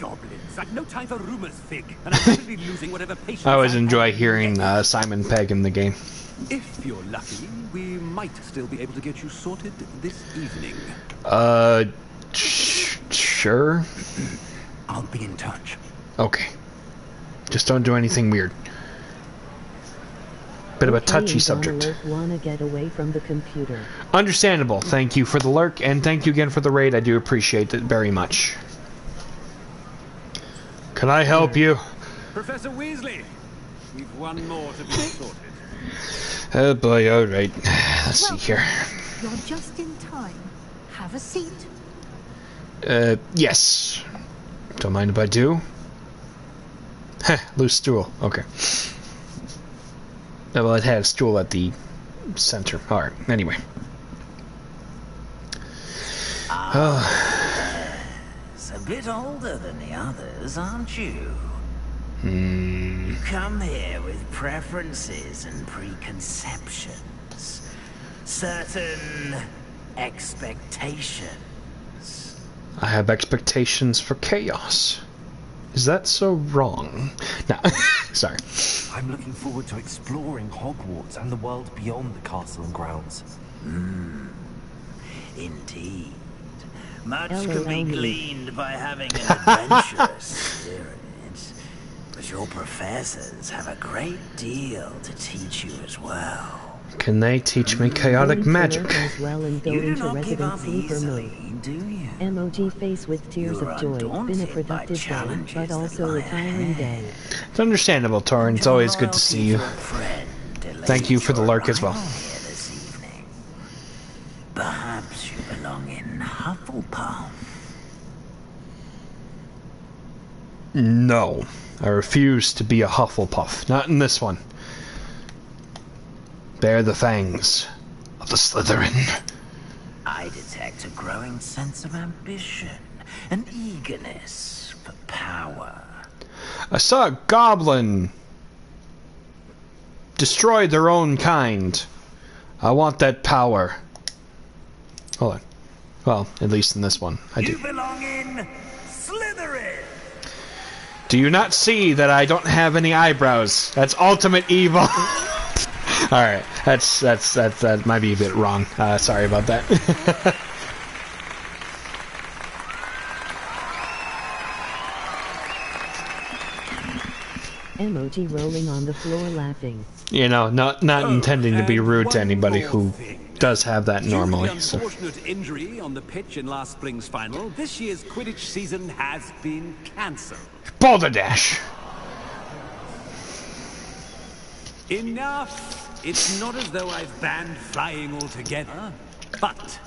Goblins. I've no time for rumors, Fig. And I'm probably losing whatever patience I always enjoy hearing Simon Pegg in the game. If you're lucky, we might still be able to get you sorted this evening. Sure. I'll be in touch. Okay. Just don't do anything weird. Bit of a touchy subject. Wanna get away from the computer. Understandable. Thank you for the lurk, and thank you again for the raid. I do appreciate it very much. Can I help you? Professor Weasley, we've one more to be sorted. Oh boy, alright. Let's see here. You're just in time. Have a seat. Yes. Don't mind if I do. Heh, loose stool. Okay. Well, it had a stool at the center. Alright, anyway. It's a bit older than the others, aren't you? Hmm. You come here with preferences and preconceptions. certain expectations. I have expectations for chaos. Is that so wrong? No, sorry. I'm looking forward to exploring Hogwarts and the world beyond the castle and grounds. Indeed. Much can LOL be me. gleaned by having an adventurous spirit. But your professors have a great deal to teach you as well. Can they teach me chaotic Going to magic? learn as well and go You do into not give resident up sleeper easily, mode. do you? MOG face with tears You're of joy. Been a undaunted by productive day, challenges but that also lie a tiring ahead. day. It's understandable, Torrin. It's always good to see you. Thank you for the lurk as well. This evening. Perhaps you belong in Hufflepuff. No. I refuse to be a Hufflepuff. Not in this one. Bear the fangs of the Slytherin. I detect a growing sense of ambition, an eagerness for power. I saw a goblin destroy their own kind. I want that power. Hold on. Well, at least in this one, I do. You belong in Slytherin. Do you not see that I don't have any eyebrows? That's ultimate evil. All right, that might be a bit wrong. Sorry about that. MOG rolling on the floor laughing. You know, not intending to be rude to anybody who does have that Due to the normally. So. unfortunate injury on the pitch in last spring's final, this year's Quidditch season has been cancelled. Boulder Dash. Enough! It's not as though I've banned flying altogether, but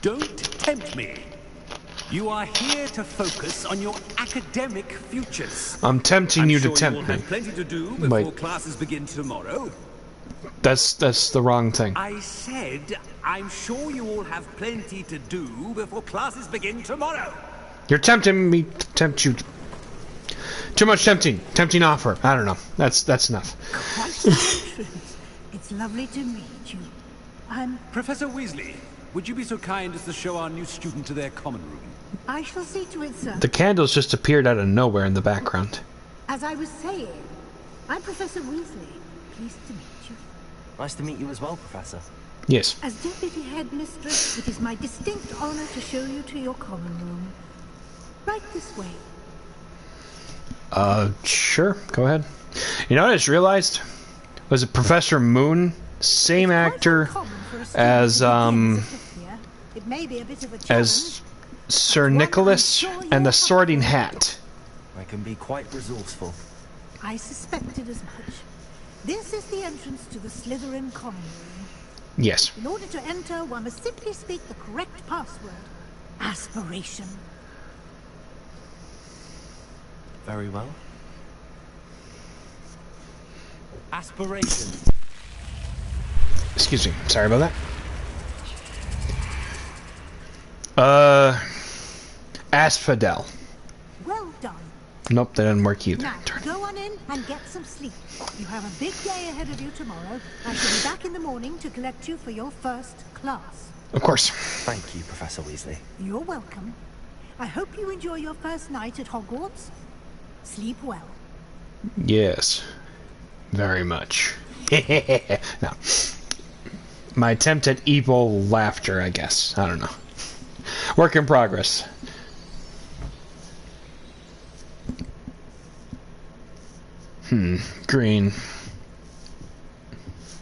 don't tempt me. You are here to focus on your academic futures. I'm tempting you to sure tempt you will me. have plenty to do before Wait. classes begin tomorrow. That's the wrong thing. I said, I'm sure you all have plenty to do before classes begin tomorrow. You're tempting me to tempt you. Too much tempting. Tempting offer. I don't know. That's enough. It's lovely to meet you. Professor Weasley, would you be so kind as to show our new student to their common room? I shall see to it, sir. The candles just appeared out of nowhere in the background. As I was saying, I'm Professor Weasley. Pleased to meet you. Nice to meet you as well, Professor. Yes. As Deputy Headmistress, it is my distinct honor to show you to your common room. Right this way. Sure. Go ahead. You know what I just realized? Was it Professor Moon? Same actor as It may be a bit of a challenge. as Sir Nicholas and the Sorting Hat. I can be quite resourceful. I suspected as much. This is the entrance to the Slytherin common room. Yes. In order to enter, one must simply speak the correct password. Aspiration. Very well. Aspiration. Excuse me. Sorry about that. Asphodel. Well done. Nope, that didn't work either. Now, go on in and get some sleep. You have a big day ahead of you tomorrow. I shall be back in the morning to collect you for your first class. Of course. Thank you, Professor Weasley. You're welcome. I hope you enjoy your first night at Hogwarts. Sleep well. Yes. Very much. No. My attempt at evil laughter, I guess. I don't know. Work in progress. Green.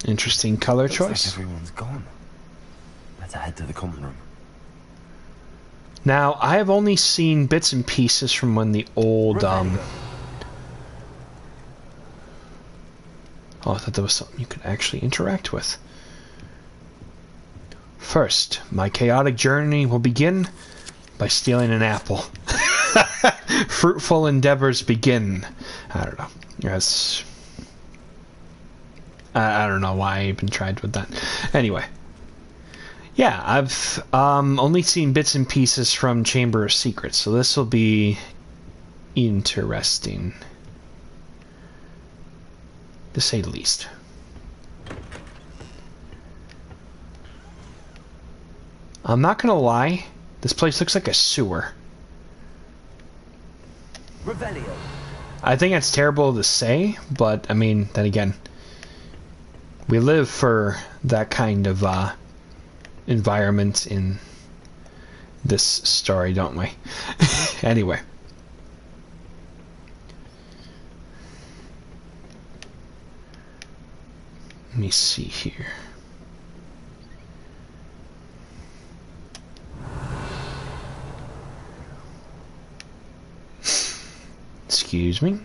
Interesting color Looks choice. like everyone's gone. Better head to the common room. Now, I have only seen bits and pieces from when the old, Oh, I thought there was something you could actually interact with. First, my chaotic journey will begin by stealing an apple. Fruitful endeavors begin. I don't know. Yes. I don't know why I even tried with that. Anyway. Yeah, I've only seen bits and pieces from Chamber of Secrets, so this will be interesting, to say the least. I'm not gonna lie, this place looks like a sewer. Revelio. I think it's terrible to say, but I mean, then again, we live for that kind of environment in this story, don't we? Anyway. Let me see here. Excuse me.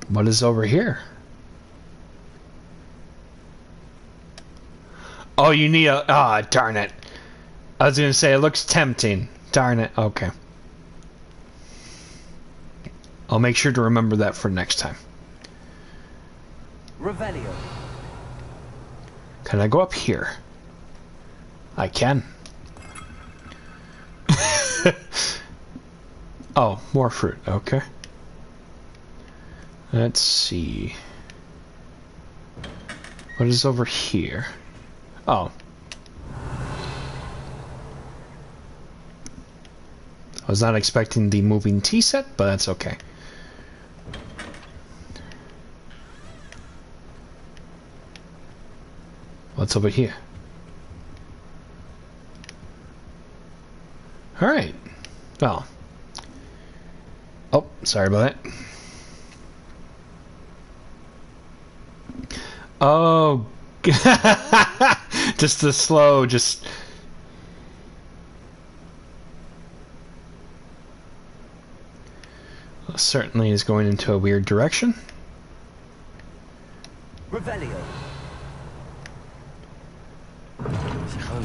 What is over here? Oh, you need a... Ah, darn it. I was going to say, it looks tempting. Darn it. Okay. I'll make sure to remember that for next time. Revelio. Can I go up here? I can. Oh, more fruit. Okay. Let's see. What is over here? Oh. I was not expecting the moving tea set, but that's okay. What's over here? Alright. Well. Oh, sorry about that. Oh. Just the slow, just... Well, certainly is going into a weird direction. Revelio.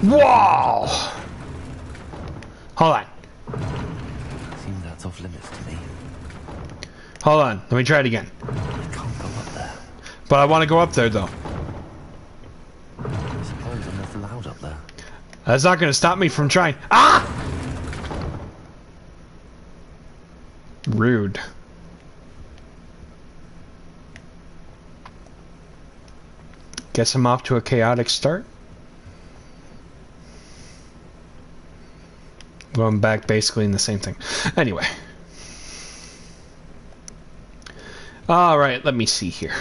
Whoa! Hold on. Seems that's off limits to me. Hold on. Let me try it again. I can't go up there. But I want to go up there, though. I suppose I'm not allowed up there. That's not going to stop me from trying. Ah! Rude. Guess I'm off to a chaotic start. Going back basically in the same thing. Anyway. Alright, let me see here.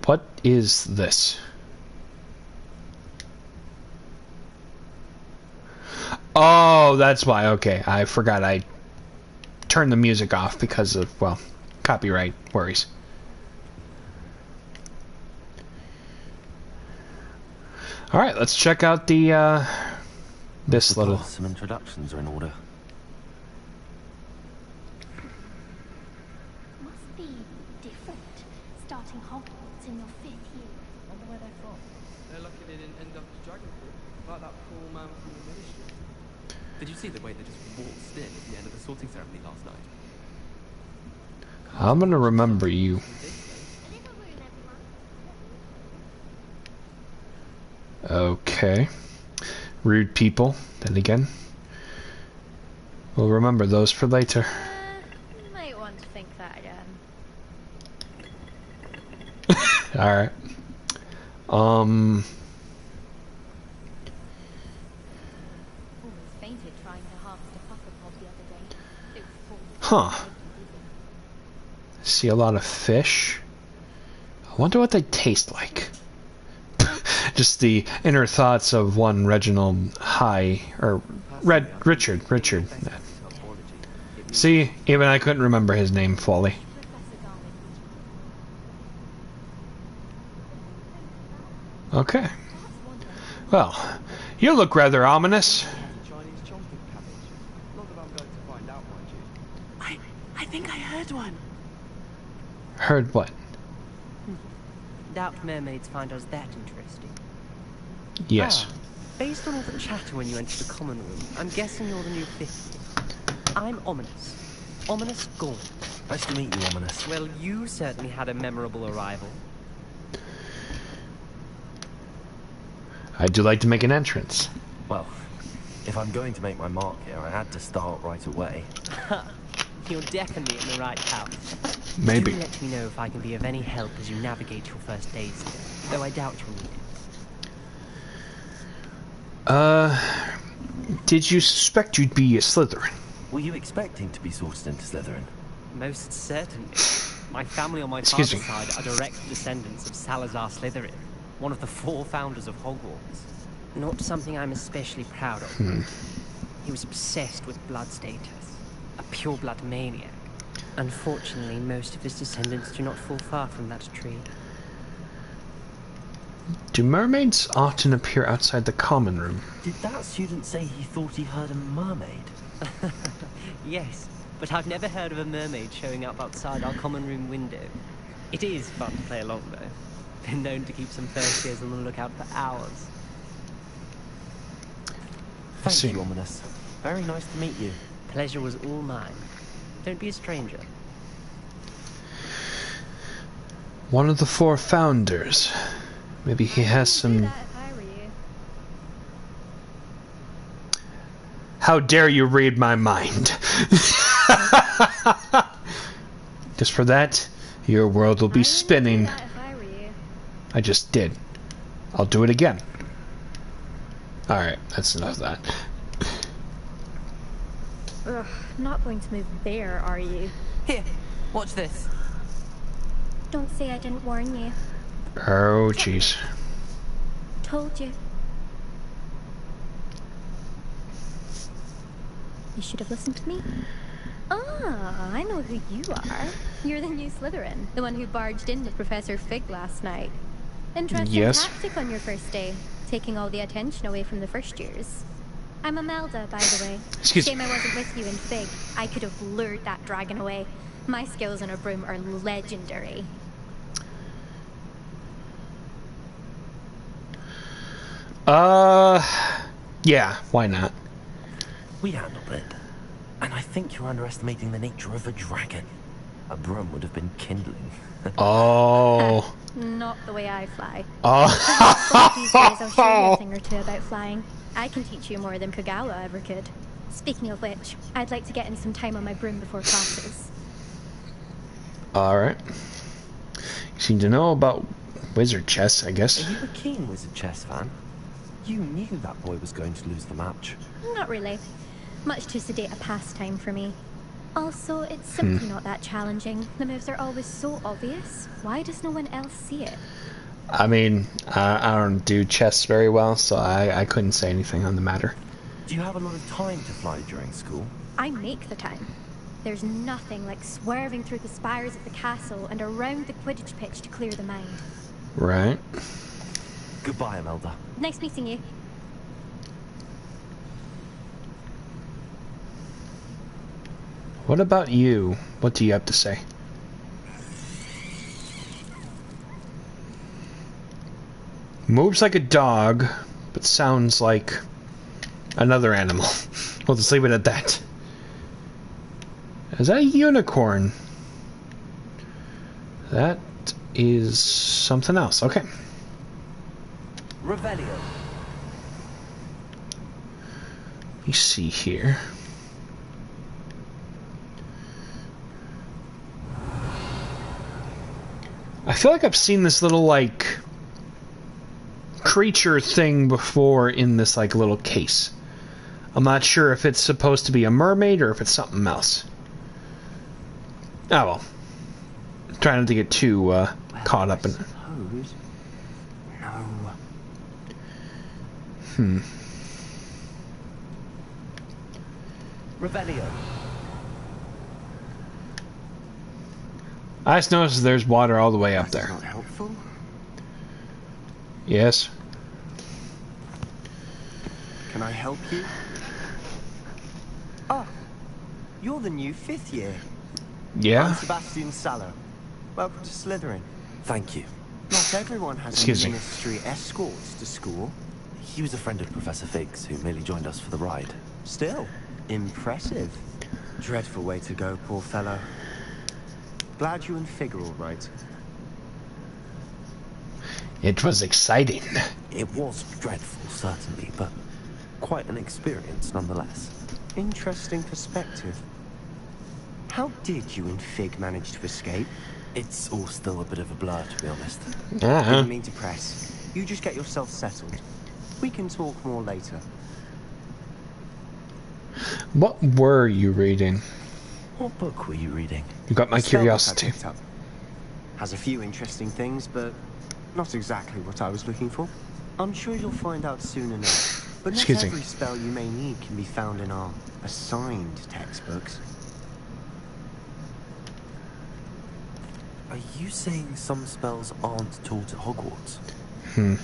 What is this? Oh, that's why. Okay, I forgot I turned the music off because of, well, copyright worries. Alright, let's check out the, this little... Some introductions are in order. Must be different, starting Hogwarts in your 5th year. Wonder where they're from. They're lucky they didn't end up the dragon fruit, like that poor man from the ministry. Did you see the way they just waltzed in at the end of the sorting ceremony last night? I'm gonna remember you. Okay. Rude people. Then again, we'll remember those for later. You might want to think that again. Alright. Almost fainted trying to harvest a pufferpod the other day. It was full. Huh. See a lot of fish. I wonder what they taste like. Just the inner thoughts of one Reginald Richard. See, even I couldn't remember his name fully. Okay. Well, you look rather ominous. I think I heard one. Heard what? Doubt mermaids find us that interesting. Yes. Based on all the chatter when you entered the common room, I'm guessing you're the new 50. I'm Ominous. Ominous Gaunt. Nice to meet you, Ominous. Well, you certainly had a memorable arrival. I do like to make an entrance. Well, if I'm going to make my mark here, I had to start right away. You're definitely in the right house. Maybe. Do let me know if I can be of any help as you navigate your first days here, though I doubt you'll need it. Did you suspect you'd be a Slytherin? Were you expecting to be sorted into Slytherin? Most certainly. My family on my Excuse father's me. side are direct descendants of Salazar Slytherin, one of the 4 founders of Hogwarts. Not something I'm especially proud of. He was obsessed with blood status, a pure-blood maniac. Unfortunately, most of his descendants do not fall far from that tree. Do mermaids often appear outside the common room? Did that student say he thought he heard a mermaid? Yes, but I've never heard of a mermaid showing up outside our common room window. It is fun to play along, though. Been known to keep some first years on the lookout for hours. Thank you, Ominous. Very nice to meet you. Pleasure was all mine. Don't be a stranger. One of the 4 founders. Maybe he has some... How dare you read my mind? Just for that, your world will be spinning. I just did. I'll do it again. Alright, that's enough of that. Ugh, not going to move there, are you? Here, watch this. Don't say I didn't warn you. Oh, jeez. Told you. You should have listened to me. Ah, I know who you are. You're the new Slytherin, the one who barged in with Professor Fig last night. Interesting Yes. tactic on your first day, taking all the attention away from the first years. I'm Imelda, by the way. Excuse me. Shame I wasn't with you in Fig. I could have lured that dragon away. My skills on a broom are legendary. Yeah, why not? We handled it. And I think you're underestimating the nature of a dragon. A broom would have been kindling. Oh. Not the way I fly. Oh. These days I'll show you a thing or two about flying. I can teach you more than Kagawa ever could. Speaking of which, I'd like to get in some time on my broom before classes. Alright. You seem to know about wizard chess, I guess. Are you a keen wizard chess fan? You knew that boy was going to lose the match. Not really. Much too sedate a pastime for me. Also, it's simply not that challenging. The moves are always so obvious. Why does no one else see it? I mean, I don't do chess very well, so I couldn't say anything on the matter. Do you have a lot of time to fly during school? I make the time. There's nothing like swerving through the spires of the castle and around the Quidditch pitch to clear the mind. Right. Goodbye, Imelda. Nice meeting you. What about you? What do you have to say? Moves like a dog, but sounds like another animal. We'll just leave it at that. Is that a unicorn? That is something else. Okay. Revelio. Let me see here. I feel like I've seen this little, like, creature thing before in this, like, little case. I'm not sure if it's supposed to be a mermaid or if it's something else. Oh, well. Trying not to get too, caught up in it. No. Revelio. I just noticed there's water all the way up That's there. not helpful. Yes. Can I help you? Ah, you're the new 5th year. Yeah? I'm Sebastian Sallow. Welcome to Slytherin. Thank you. Not everyone has Excuse me. ministry escorts to school. He was a friend of Professor Fig's who merely joined us for the ride. Still, impressive. Dreadful way to go, poor fellow. Glad you and Fig are all right. It was exciting. It was dreadful, certainly, but quite an experience nonetheless. Interesting perspective. How did you and Fig manage to escape? It's all still a bit of a blur, to be honest. Didn't mean to press. You just get yourself settled. We can talk more later. What were you reading? What book were you reading? You got my curiosity. Has a few interesting things, but not exactly what I was looking for. I'm sure you'll find out soon enough. But not every spell you may need can be found in our assigned textbooks. Are you saying some spells aren't taught at Hogwarts?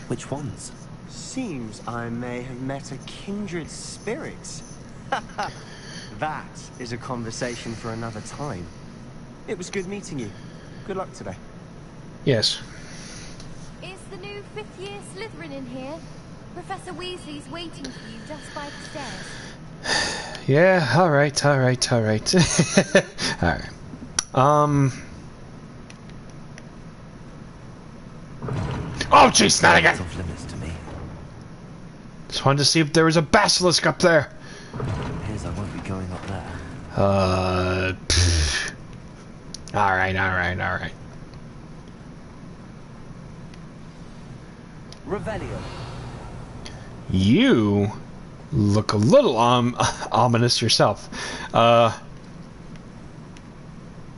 Which ones? Seems I may have met a kindred spirit. That is a conversation for another time. It was good meeting you. Good luck today. Yes. Is the new 5th year Slytherin in here? Professor Weasley's waiting for you just by the stairs. Yeah, alright. Alright. Oh, jeez, not again! Just wanted to see if there was a basilisk up there. Here's I won't be going up there. Alright. Revelio. You look a little ominous yourself.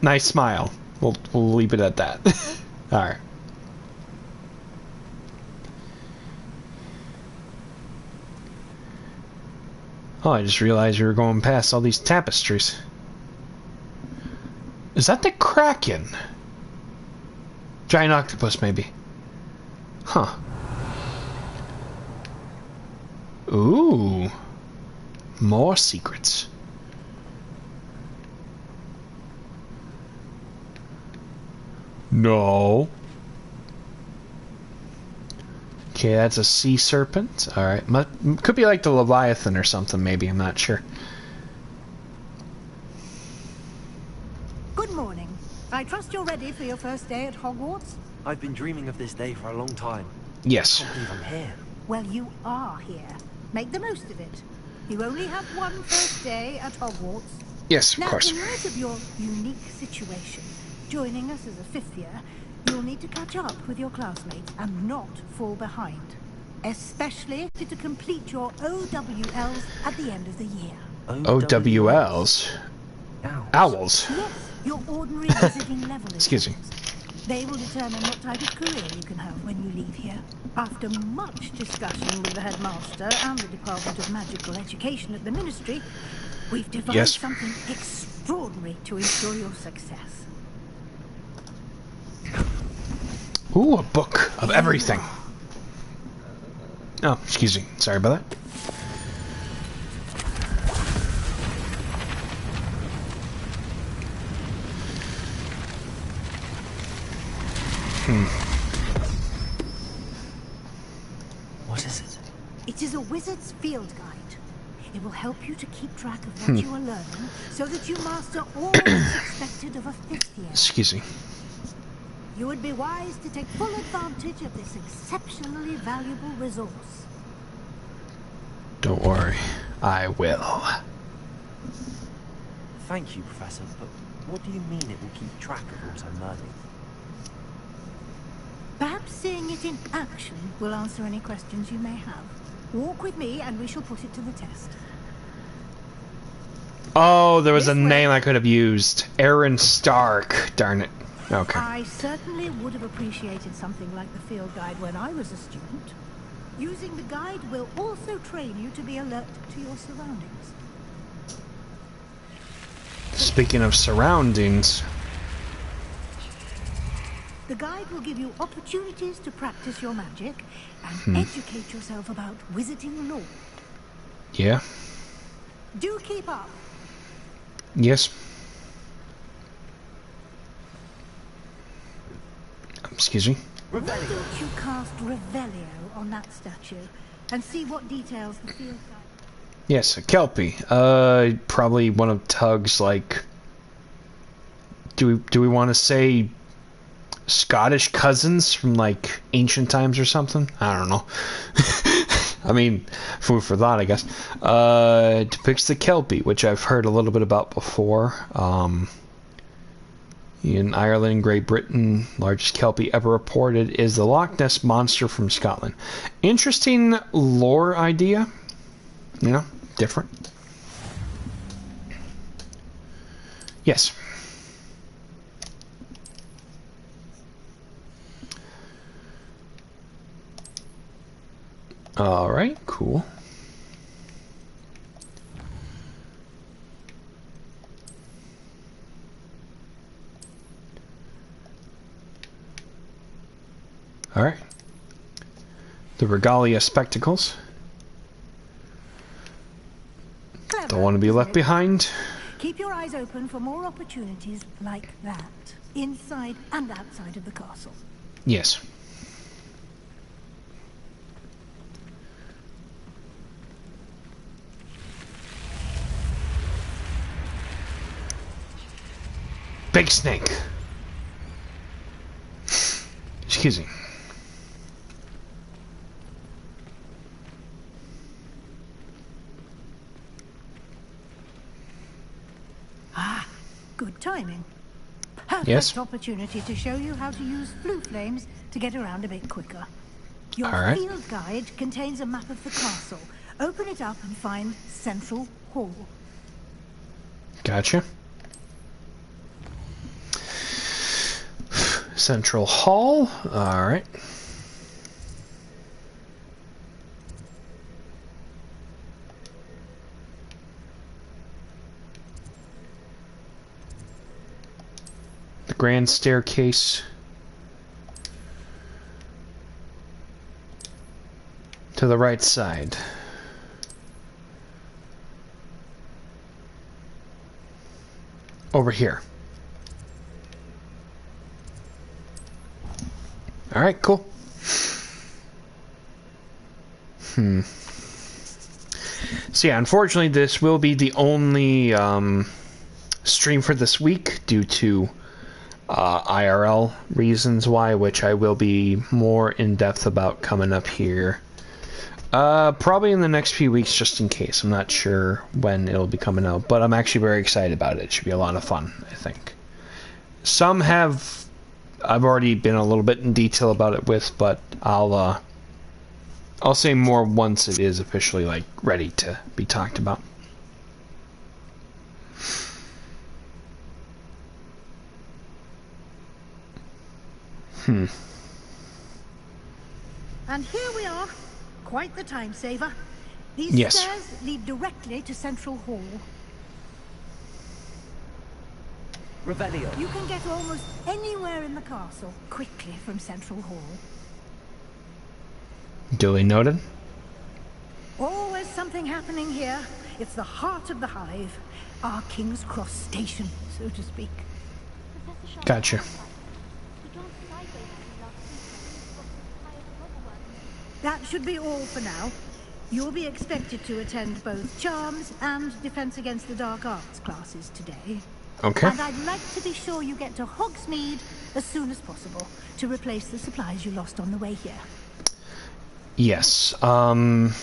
Nice smile. We'll leave it at that. Alright. Oh, I just realized you were going past all these tapestries. Is that the Kraken? Giant octopus, maybe. Huh. Ooh. More secrets. No. Okay, that's a sea serpent. Alright. Could be like the Leviathan or something, maybe. I'm not sure. Good morning. I trust you're ready for your first day at Hogwarts? I've been dreaming of this day for a long time. Yes. I can't believe I'm here. Well, you are here. Make the most of it. You only have one first day at Hogwarts. Yes, of course. Now, in light of your unique situation, joining us as a 5th year, you'll need to catch up with your classmates and not fall behind. Especially to complete your OWLs at the end of the year. OWLs? Owls. Yes, your ordinary visiting level. Excuse me. They will determine what type of career you can have when you leave here. After much discussion with the headmaster and the Department of Magical Education at the Ministry, we've devised something extraordinary to ensure your success. Ooh, a book of everything. Oh, excuse me. Sorry about that. What is it? It is a wizard's field guide. It will help you to keep track of what you are learning so that you master all that's expected of a 5th year. Excuse me. You would be wise to take full advantage of this exceptionally valuable resource. Don't worry. I will. Thank you, Professor, but what do you mean it will keep track of what I'm learning? Perhaps seeing it in action will answer any questions you may have. Walk with me and we shall put it to the test. Oh, there was a name I could have used. Aaron Stark. Darn it. Okay. I certainly would have appreciated something like the field guide when I was a student. Using the guide will also train you to be alert to your surroundings. Speaking of surroundings... The guide will give you opportunities to practice your magic and educate yourself about wizarding lore. Yeah. Do keep up. Yes. Excuse me. Why don't you cast Revelio on that statue and see what details the field guide... Yes, a Kelpie. Probably one of Tug's, like... Do we want to say... Scottish cousins from, like, ancient times or something? I don't know. I mean, food for thought, I guess. Depicts the Kelpie, which I've heard a little bit about before. In Ireland, Great Britain, largest kelpie ever reported is the Loch Ness Monster from Scotland. Interesting lore idea. You know, different. Yes. All right, cool. All right. The Regalia Spectacles. Clever, Don't want to be left behind. Keep your eyes open for more opportunities like that, inside and outside of the castle. Yes. Big snake. Excuse me. Ah, good timing. Perfect Yes. opportunity to show you how to use flue flames to get around a bit quicker. Your All right. field guide contains a map of the castle. Open it up and find Central Hall. Gotcha. Central Hall. All right. The grand staircase. To the right side. Over here. All right, cool. So yeah, unfortunately, this will be the only stream for this week due to IRL reasons why, which I will be more in depth about coming up here. Probably in the next few weeks, just in case. I'm not sure when it'll be coming out, but I'm actually very excited about it. It should be a lot of fun, I think. Some have I've already been a little bit in detail about it with, but I'll say more once it is officially like ready to be talked about. And here we are. Quite the time saver. These Yes. stairs lead directly to Central Hall. Revelio. You can get almost anywhere in the castle quickly from Central Hall. Duly noted. Always something happening here. It's the heart of the Hive. Our King's Cross station, so to speak. Gotcha. That should be all for now. You'll be expected to attend both Charms and Defense Against the Dark Arts classes today. Okay. And I'd like to be sure you get to Hogsmeade as soon as possible to replace the supplies you lost on the way here. Yes. What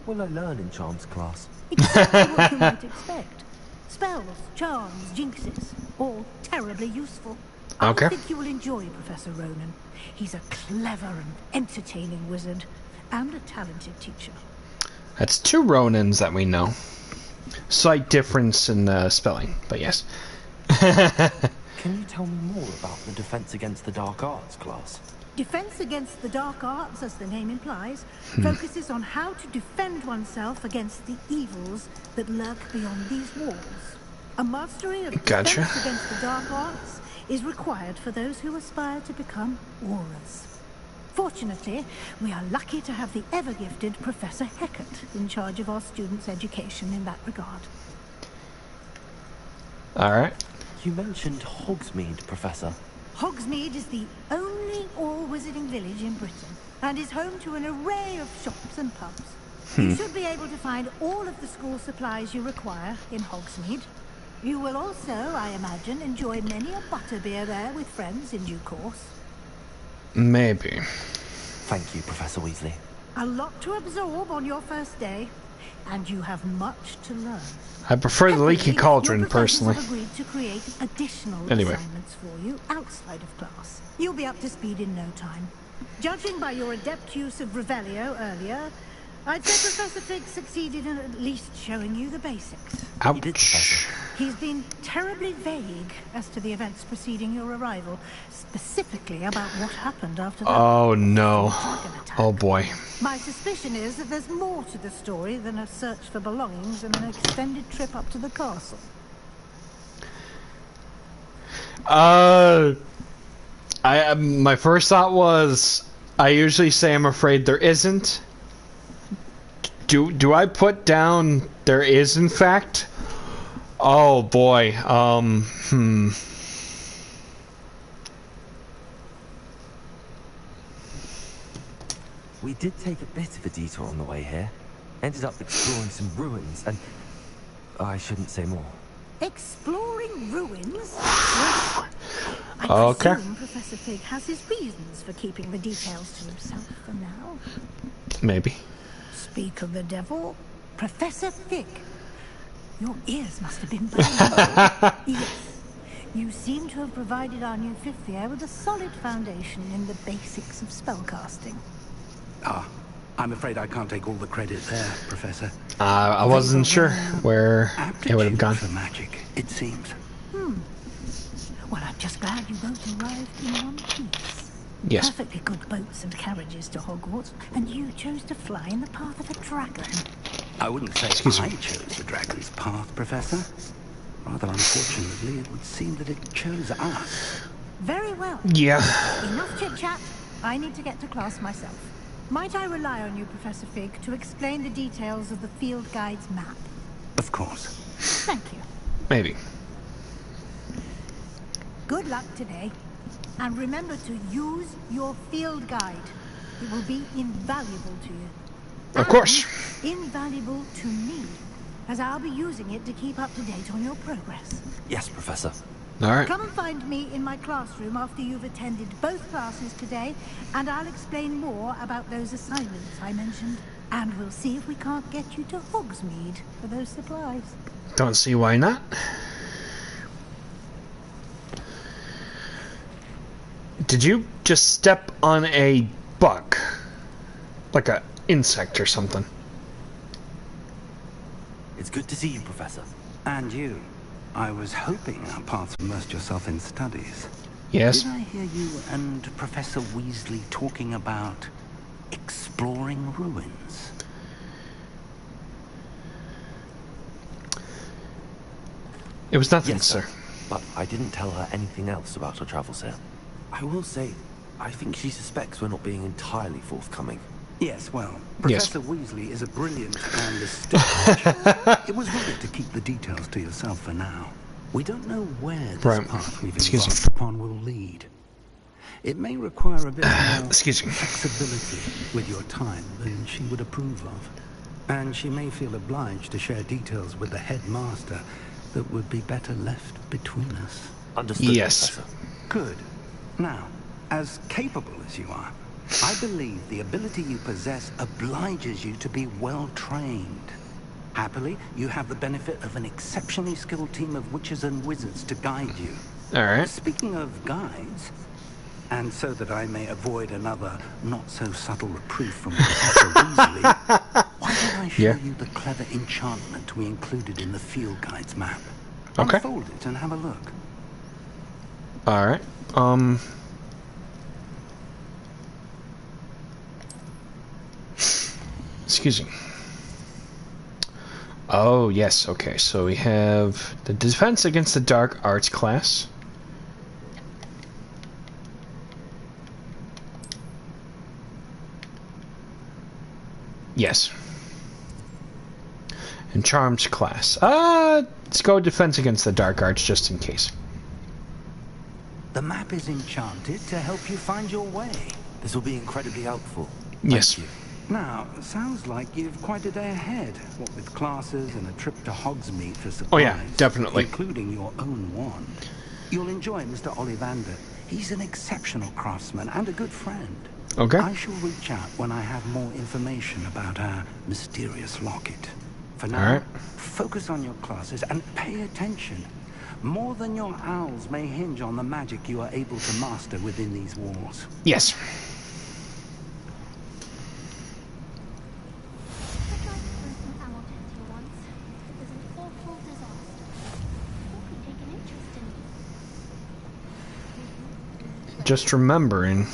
will I learn in Charms class? Exactly what you might expect. Spells, charms, jinxes, all terribly useful. Okay. I think you will enjoy Professor Ronan. He's a clever and entertaining wizard, and a talented teacher. That's two Ronins that we know. Slight difference in spelling, but yes. Can you tell me more about the Defense Against the Dark Arts class? Defense Against the Dark Arts, as the name implies, focuses on how to defend oneself against the evils that lurk beyond these walls. A mastery of Gotcha. Defense Against the Dark Arts is required for those who aspire to become Aurors. Fortunately, we are lucky to have the ever-gifted Professor Heckert in charge of our students' education in that regard. Alright. You mentioned Hogsmeade, Professor. Hogsmeade is the only all-wizarding village in Britain, and is home to an array of shops and pubs. You should be able to find all of the school supplies you require in Hogsmeade. You will also, I imagine, enjoy many a butterbeer there with friends in due course. Maybe. Thank you, Professor Weasley. A lot to absorb on your first day. and you have much to learn. I prefer the leaky cauldron, personally. Have agreed to create additional assignments for you outside of class. You'll be up to speed in no time. Judging by your adept use of Revelio earlier, I'd say Professor Fig succeeded in at least showing you the basics. Ouch. He's been terribly vague as to the events preceding your arrival, specifically about what happened after that. Oh no. Oh boy. My suspicion is that there's more to the story than a search for belongings and an extended trip up to the castle. My first thought was, I usually say I'm afraid there isn't. Do I put down there is in fact? Oh boy. We did take a bit of a detour on the way here. Ended up exploring some ruins and... I shouldn't say more. Exploring ruins? I presume Professor Fig has his reasons for keeping the details to himself for now. Maybe. Speak of the devil, Professor Fig. Your ears must have been burning. Yes. You seem to have provided our new fifth year with a solid foundation in the basics of spellcasting. I'm afraid I can't take all the credit there, Professor. I wasn't sure where it would have gone. For magic, it seems. Well, I'm just glad you both arrived in one piece. Yes. Perfectly good boats and carriages to Hogwarts, and you chose to fly in the path of a dragon. I wouldn't say I chose the dragon's path, Professor. Rather unfortunately, it would seem that it chose us. Very well. Yeah. Enough chit-chat. I need to get to class myself. Might I rely on you, Professor Fig, to explain the details of the field guide's map? Of course. Thank you. Maybe. Good luck today. And remember to use your field guide. It will be invaluable to you. Of course. Invaluable to me, as I'll be using it to keep up to date on your progress. Yes, Professor. All right. Come and find me in my classroom after you've attended both classes today, and I'll explain more about those assignments I mentioned. And we'll see if we can't get you to Hogsmeade for those supplies. Don't see why not. Did you just step on a bug? Like a insect or something? It's good to see you, Professor. And you. I was hoping our paths immersed yourself in studies. Yes. Did I hear you and Professor Weasley talking about exploring ruins? It was nothing, Yes, sir. But I didn't tell her anything else about our travels here. I will say, I think she suspects we're not being entirely forthcoming. Yes, well, Professor Weasley is a brilliant and astute. It was right to keep the details to yourself for now. We don't know where this path we've embarked upon will lead. It may require a bit more flexibility with your time than she would approve of. And she may feel obliged to share details with the headmaster that would be better left between us. Understood, yes. Professor. Good. Now, as capable as you are, I believe the ability you possess obliges you to be well trained. Happily, you have the benefit of an exceptionally skilled team of witches and wizards to guide you. All right. Speaking of guides, and so that I may avoid another not-so-subtle reproof from Professor Weasley, why don't I show you the clever enchantment we included in the field guide's map? Okay. Unfold it and have a look. All right. Excuse me. Oh, yes. Okay, so we have the defense against the dark arts class. Yes. And charms class. Let's go defense against the dark arts just in case. The map is enchanted to help you find your way. This will be incredibly helpful. Yes. Thank you. Now, sounds like you've quite a day ahead, what with classes and a trip to Hogsmeade for supplies. Oh yeah, definitely. Including your own wand. You'll enjoy Mr. Ollivander. He's an exceptional craftsman and a good friend. Okay. I shall reach out when I have more information about our mysterious locket. For now, focus on your classes and pay attention. More than your owls may hinge on the magic you are able to master within these walls. Yes. Just remembering.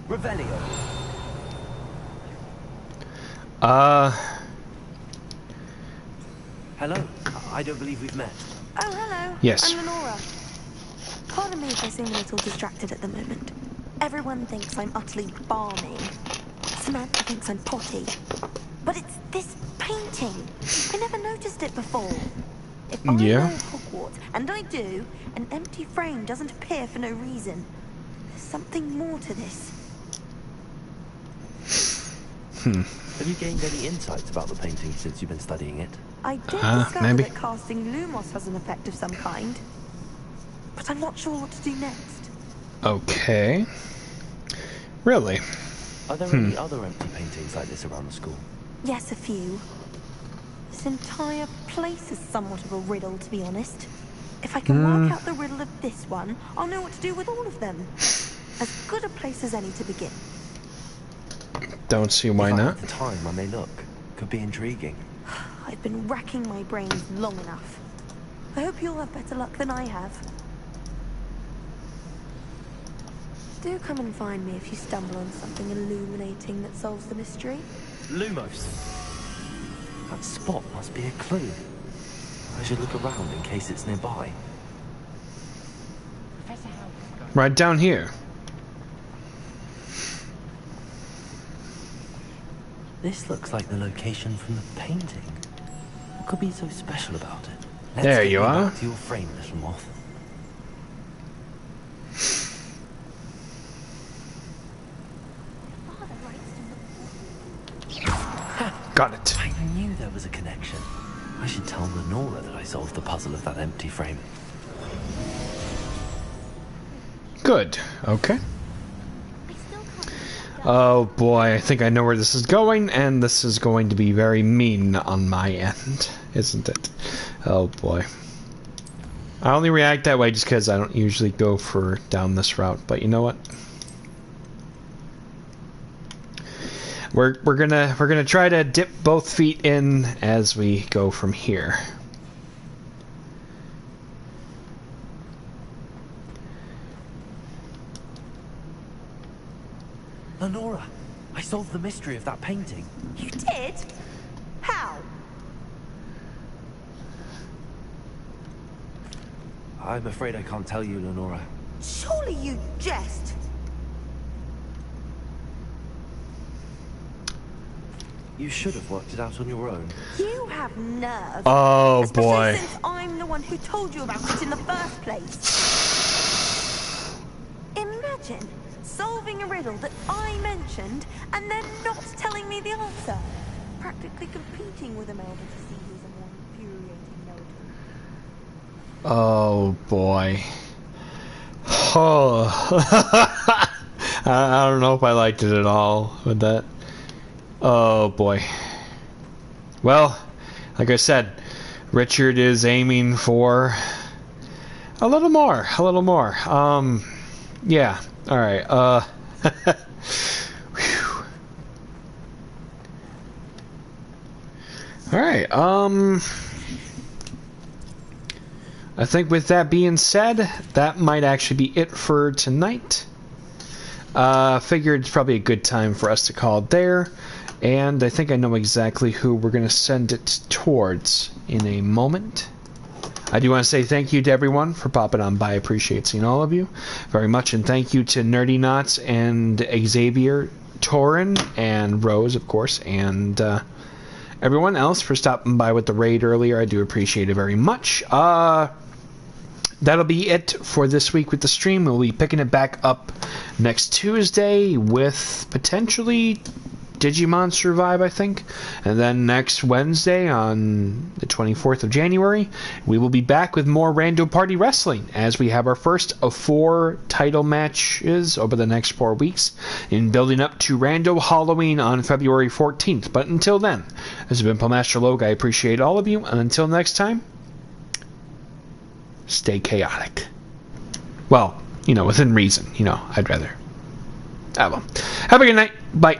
Revelio. Hello. I don't believe we've met. Oh, hello. Yes. I'm Lenora. Pardon me if I seem a little distracted at the moment. Everyone thinks I'm utterly balmy. Samantha thinks I'm potty. But it's this painting. I never noticed it before. If I know Hogwarts, and I do, an empty frame doesn't appear for no reason. There's something more to this. Have you gained any insights about the painting since you've been studying it? I did discover that casting Lumos has an effect of some kind. But I'm not sure what to do next. Okay. Really? Are there any other empty paintings like this around the school? Yes, a few. This entire place is somewhat of a riddle, to be honest. If I can work out the riddle of this one, I'll know what to do with all of them. As good a place as any to begin. Don't see why not. At the time I may look. Could be intriguing. I've been racking my brains long enough. I hope you'll have better luck than I have. Do come and find me if you stumble on something illuminating that solves the mystery. Lumos. That spot must be a clue. I should look around in case it's nearby. Right down here. This looks like the location from the painting. What could be so special about it? There you are. To your frame, little moth. Got it. I knew there was a connection. I should tell Lenora that I solved the puzzle of that empty frame. Good. Okay. Oh boy, I think I know where this is going, and this is going to be very mean on my end, isn't it? Oh boy. I only react that way just because I don't usually go for down this route, but you know what? We're gonna try to dip both feet in as we go from here. Lenora, I solved the mystery of that painting. You did? How? I'm afraid I can't tell you, Lenora. Surely you jest. You should have worked it out on your own. You have nerve. Oh Especially boy. since I'm the one who told you about it in the first place. Imagine solving a riddle that I mentioned and then not telling me the answer. Practically competing with Imelda to see who's a more infuriating narrator. Oh boy. Oh. I don't know if I liked it at all with that. Oh boy. Well, like I said, Richard is aiming for a little more. Yeah. All right. Whew. All right. I think with that being said, that might actually be it for tonight. Figured it's probably a good time for us to call it there. And I think I know exactly who we're going to send it towards in a moment. I do want to say thank you to everyone for popping on by. I appreciate seeing all of you very much. And thank you to Nerdy Knots and Xavier, Torin, and Rose, of course, and everyone else for stopping by with the raid earlier. I do appreciate it very much. that'll be it for this week with the stream. We'll be picking it back up next Tuesday with potentially Digimon Survive, I think. And then next Wednesday on the 24th of January, we will be back with more Rando Party Wrestling as we have our first of 4 title matches over the next 4 weeks in building up to Rando Halloween on February 14th. But until then, this has been Master Loag. I appreciate all of you. And until next time, stay chaotic. Well, within reason. I'd rather. Have a good night. Bye.